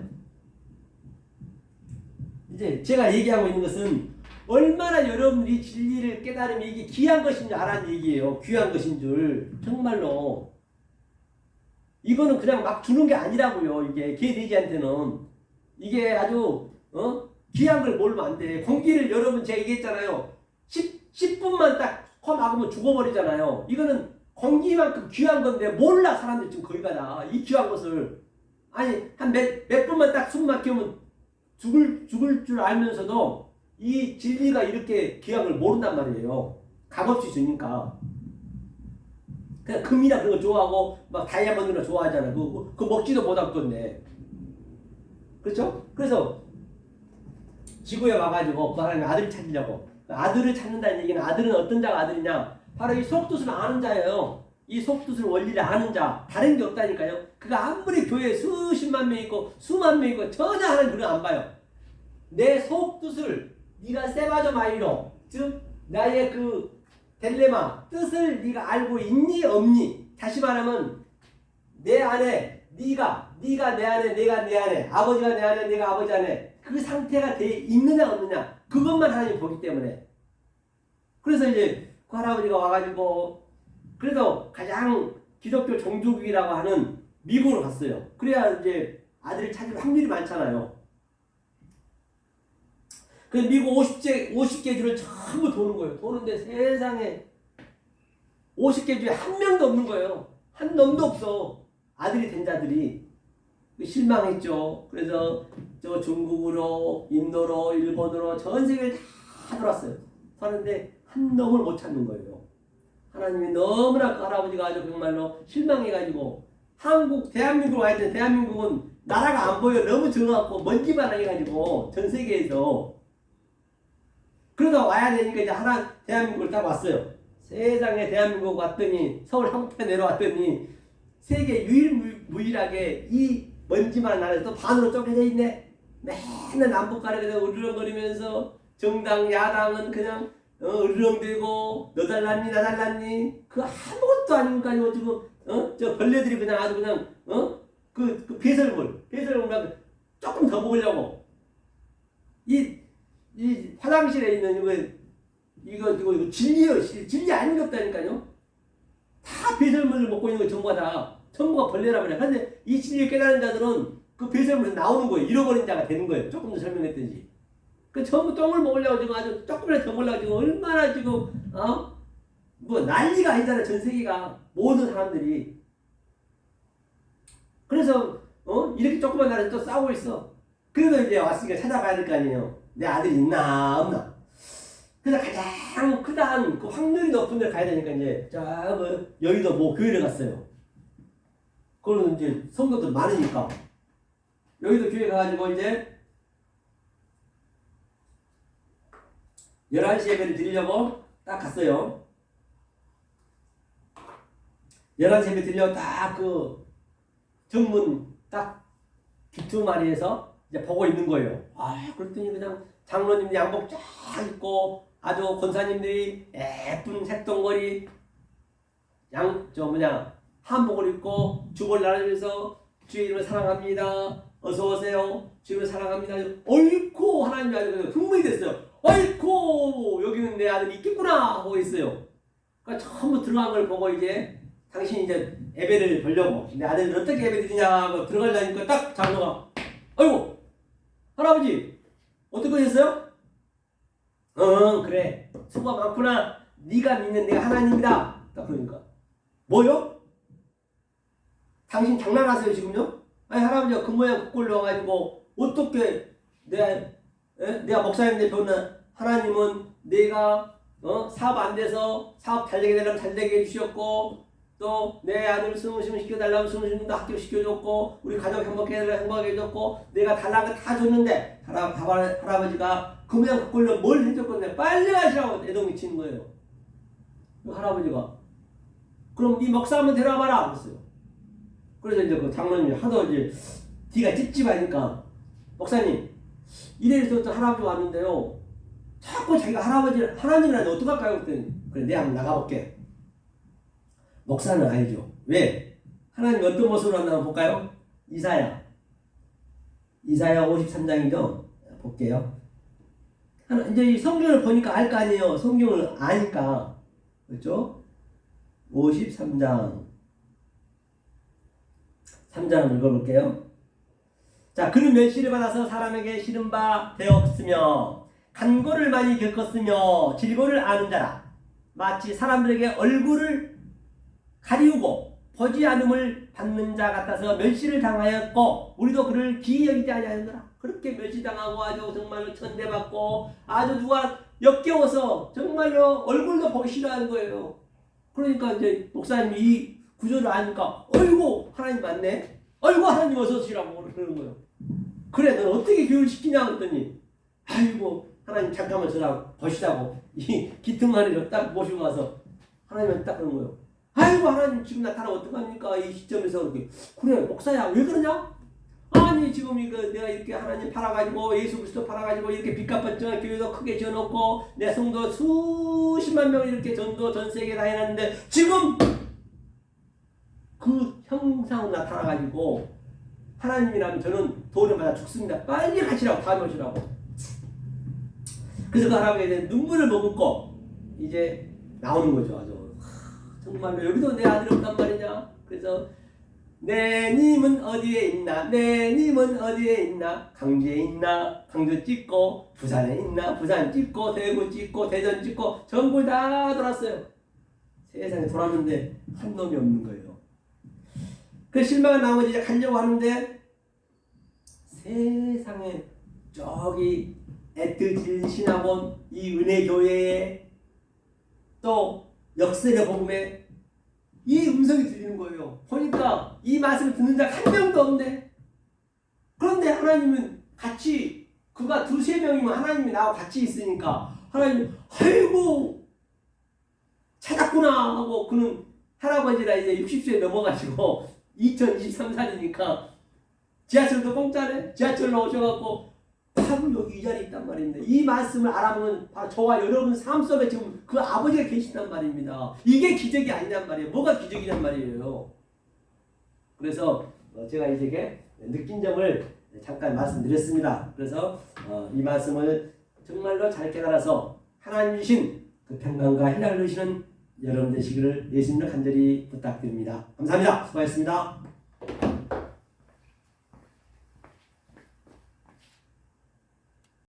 이제 제가 얘기하고 있는 것은 얼마나 여러분들이 진리를 깨달으면 이게 귀한 것인 줄 알아는 얘기예요. 귀한 것인 줄. 정말로. 이거는 그냥 막 주는 게 아니라고요. 이게 개돼지한테는. 이게 아주 귀한 걸 몰면 안 돼. 공기를 여러분 제가 얘기했잖아요. 10분만 딱 코 막으면 죽어버리잖아요. 이거는 공기만큼 귀한 건데 몰라 사람들 지금 거기 가다. 이 귀한 것을. 아니 한 몇 분만 딱 숨 막히면 죽을 줄 알면서도 이 진리가 이렇게 귀한 걸 모른단 말이에요. 값없이 주니까. 그냥 금이나 그런 거 좋아하고 막 다이아몬드나 좋아하잖아. 그거 먹지도 못할 건데. 그렇죠? 그래서 지구에 와가지고 그 사람이 아들을 찾으려고. 아들을 찾는다는 얘기는 아들은 어떤 자가 아들이냐? 바로 이 속뜻을 아는 자예요. 이 속뜻을 원리를 아는 자. 다른 게 없다니까요. 그가 아무리 교회에 수십만 명 있고 수만 명 있고 전혀 하나님 그거 안 봐요. 내 속뜻을 네가 세바저 마이로, 즉 나의 그 델레마 뜻을 네가 알고 있니 없니? 다시 말하면 내 안에 네가 내 안에 내가 내 안에 아버지가 내 안에 내가 아버지 안에 그 상태가 돼 있느냐 없느냐 그것만 하나님 보기 때문에. 그래서 이제 그 할아버지가 와가지고 그래도 가장 기독교 종족이라고 하는 미국으로 갔어요. 그래야 이제 아들을 찾을 확률이 많잖아요. 그래서 미국 50개 주를 전부 도는 거예요. 도는데 세상에 50개 주에 한 명도 없는 거예요. 한 놈도 없어. 아들이 된 자들이. 실망했죠. 그래서 저 중국으로, 인도로, 일본으로 전 세계를 다 돌았어요. 사는데 한 놈을 못 찾는 거예요. 하나님이 너무나 그 할아버지가 아주 정말로 실망해가지고 대한민국으로 와야 돼. 대한민국은 나라가 안 보여. 너무 적어갖고 먼지만 해가지고 전 세계에서. 그러다 와야 되니까 이제 대한민국을 딱 왔어요. 세상에 대한민국 왔더니 서울 한국에 내려왔더니 세계 유일무이하게 이 먼지만 나라에서 또 반으로 쪼개져 있네. 맨날 남북 가리고 으르렁거리면서 정당 야당은 그냥 으르렁대고 너 달랐니 나 달랐니 그 아무것도 아니니까 지금 저 벌레들이 그냥 아주 그냥 그 배설물 조금 더 먹으려고 이 화장실에 있는 이거 진리 아닌 게 없다니까요. 다 배설물을 먹고 있는 거 전부가 벌레라 그래. 근데 이 진리를 깨달은 자들은 그 배설물에서 나오는 거예요. 잃어버린 자가 되는 거예요. 조금 더 설명했든지. 그 전부 똥을 먹으려고 지금 아주 조금이라도 더 먹으려고 지금 얼마나 지금 뭐 난리가 아니잖아. 전 세계가 모든 사람들이. 그래서 이렇게 조그만 나라에서 또 싸우고 있어. 그래서 이제 왔으니까 찾아봐야 될 거 아니에요. 내 아들이 있나 없나. 그래서 가장 크다한 그 확률이 높은 데를 가야 되니까 이제 여의도 뭐 교회를 갔어요. 그거는 이제 성도들 많으니까 여의도 교회 가가지고 이제 11시 예배를 드리려고 딱 갔어요. 11시 예배 드리려고 딱 그 정문 딱 뒷두마리에서 이제 보고 있는 거예요. 그랬더니 그냥 장로님들 양복 쫙 입고 아주 권사님들이 예쁜 색동거리 한복을 입고 주보를 나누면서 주의 이름을 사랑합니다. 어서 오세요. 주의 이름을 사랑합니다. 어이쿠 하나님이 아주 흥분이 됐어요. 어이쿠 여기는 내 아들이 있겠구나 하고 있어요. 그러니까 전부 들어간 걸 보고 이제 당신이 이제 예배를 보려고 내 아들은 어떻게 예배 드리냐 하고 들어가려니까 딱 장로가 아이고 할아버지 어떻게 됐어요? 응 그래 수고가 많구나 네가 믿는 내가 하나님이다 딱 그러니까 뭐요? 당신 장난하세요 지금요? 아니 할아버지가 그 모양 그 꼴로 와가지고 어떻게 내가 목사님인데 배우는 하나님은 내가 사업 안 돼서 사업 잘 되게 되려면 잘 되게 해주셨고 또 내 아들 승우시면 시켜달라면 승우시면도 학교 시켜줬고 우리 가족 행복하게 해줬고 내가 달라는 거 다 줬는데 할아버지가 그 모양 그 꼴로 뭘 해줬건데 빨리 가시라고 애동이 치는 거예요. 그 할아버지가 그럼 네 목사 한번 데려와봐라 그랬어요. 그래서 이제 그 장로님이 하도 이제 뒤가 찝찝하니까 목사님 이래서 또 할아버지 왔는데요. 자꾸 자기가 하나님이라는데 어떡할까요? 그랬더니 그래 내가 한번 나가볼게. 목사는 아니죠. 왜? 하나님이 어떤 모습으로 한다고 볼까요? 이사야 53장이죠. 볼게요. 이제 이 성경을 보니까 알 거 아니에요. 성경을 아니까. 그렇죠? 53장 3장 한번 읽어볼게요. 자, 그는 멸시를 받아서 사람에게 싫은 바 되었으며 간고를 많이 겪었으며 질고를 아는 자라. 마치 사람들에게 얼굴을 가리우고 보지 않음을 받는 자 같아서 멸시를 당하였고 우리도 그를 기이 여기지 아니하였노라. 그렇게 멸시당하고 아주 정말로 천대받고 아주 누가 역겨워서 정말로 얼굴도 보기 싫어하는 거예요. 그러니까 이제 목사님이 이 구조를 아니까 어이구 하나님 맞네. 어이구 하나님 어서 오시라고 그러는 거예요. 그래 넌 어떻게 교육을 시키냐 그랬더니 아이고 하나님 잠깐만 저라고 보시자고 이 기특만이를 딱 모시고 가서 하나님한테 딱 그런 거예요. 아이고 하나님 지금 나타나면 어떡합니까 이 시점에서 그렇게 그래 목사야 왜 그러냐? 아니 지금 이거 내가 이렇게 하나님 팔아가지고 예수 그리스도 팔아가지고 이렇게 빚갚았죠. 교회도 크게 지어놓고 내 성도 수십만 명 이렇게 전도 전 세계에 다 해놨는데 지금 그 형상 나타나가지고 하나님이라면 저는 돈을 받아 죽습니다. 빨리 가시라고 다음에 오시라고. 그래서 그 할아버지에 눈물을 머금고 이제 나오는 거죠. 아주 정말로 여기도 내 아들이 없단 말이냐. 그래서 내 님은 어디에 있나? 내 님은 어디에 있나? 강주에 있나? 강주 찍고 부산에 있나? 부산 찍고 대구 찍고 대전 찍고 전국 다 돌았어요. 세상에 돌았는데 한 놈이 없는 거예요. 그 실망한 나머지 이제 가려고 하는데 세상에 저기 애틀질 신학원 이 은혜교회에 또 역세례 복음에 이 음성이 들리는 거예요. 보니까 이 말씀을 듣는 자가 한 명도 없네. 그런데 하나님은 같이 그가 두세 명이면 하나님이 나와 같이 있으니까 하나님 아이고 찾았구나 하고 그는 할아버지라 이제 60세 넘어가지고 2023살이니까 지하철도 공짜네. 지하철로 오셔갖고 바로 여기 이 자리에 있단 말입니다. 이 말씀을 알아보면 바로 저와 여러분 삶 속에 지금 그 아버지가 계시단 말입니다. 이게 기적이 아니란 말이에요. 뭐가 기적이란 말이에요. 그래서 제가 이제 느낀 점을 잠깐 말씀드렸습니다. 그래서 이 말씀을 정말로 잘 깨달아서 하나님 주신 그 평강과 희락을 누리시는 여러분 되시기를 예수님을 간절히 부탁드립니다. 감사합니다. 수고하셨습니다.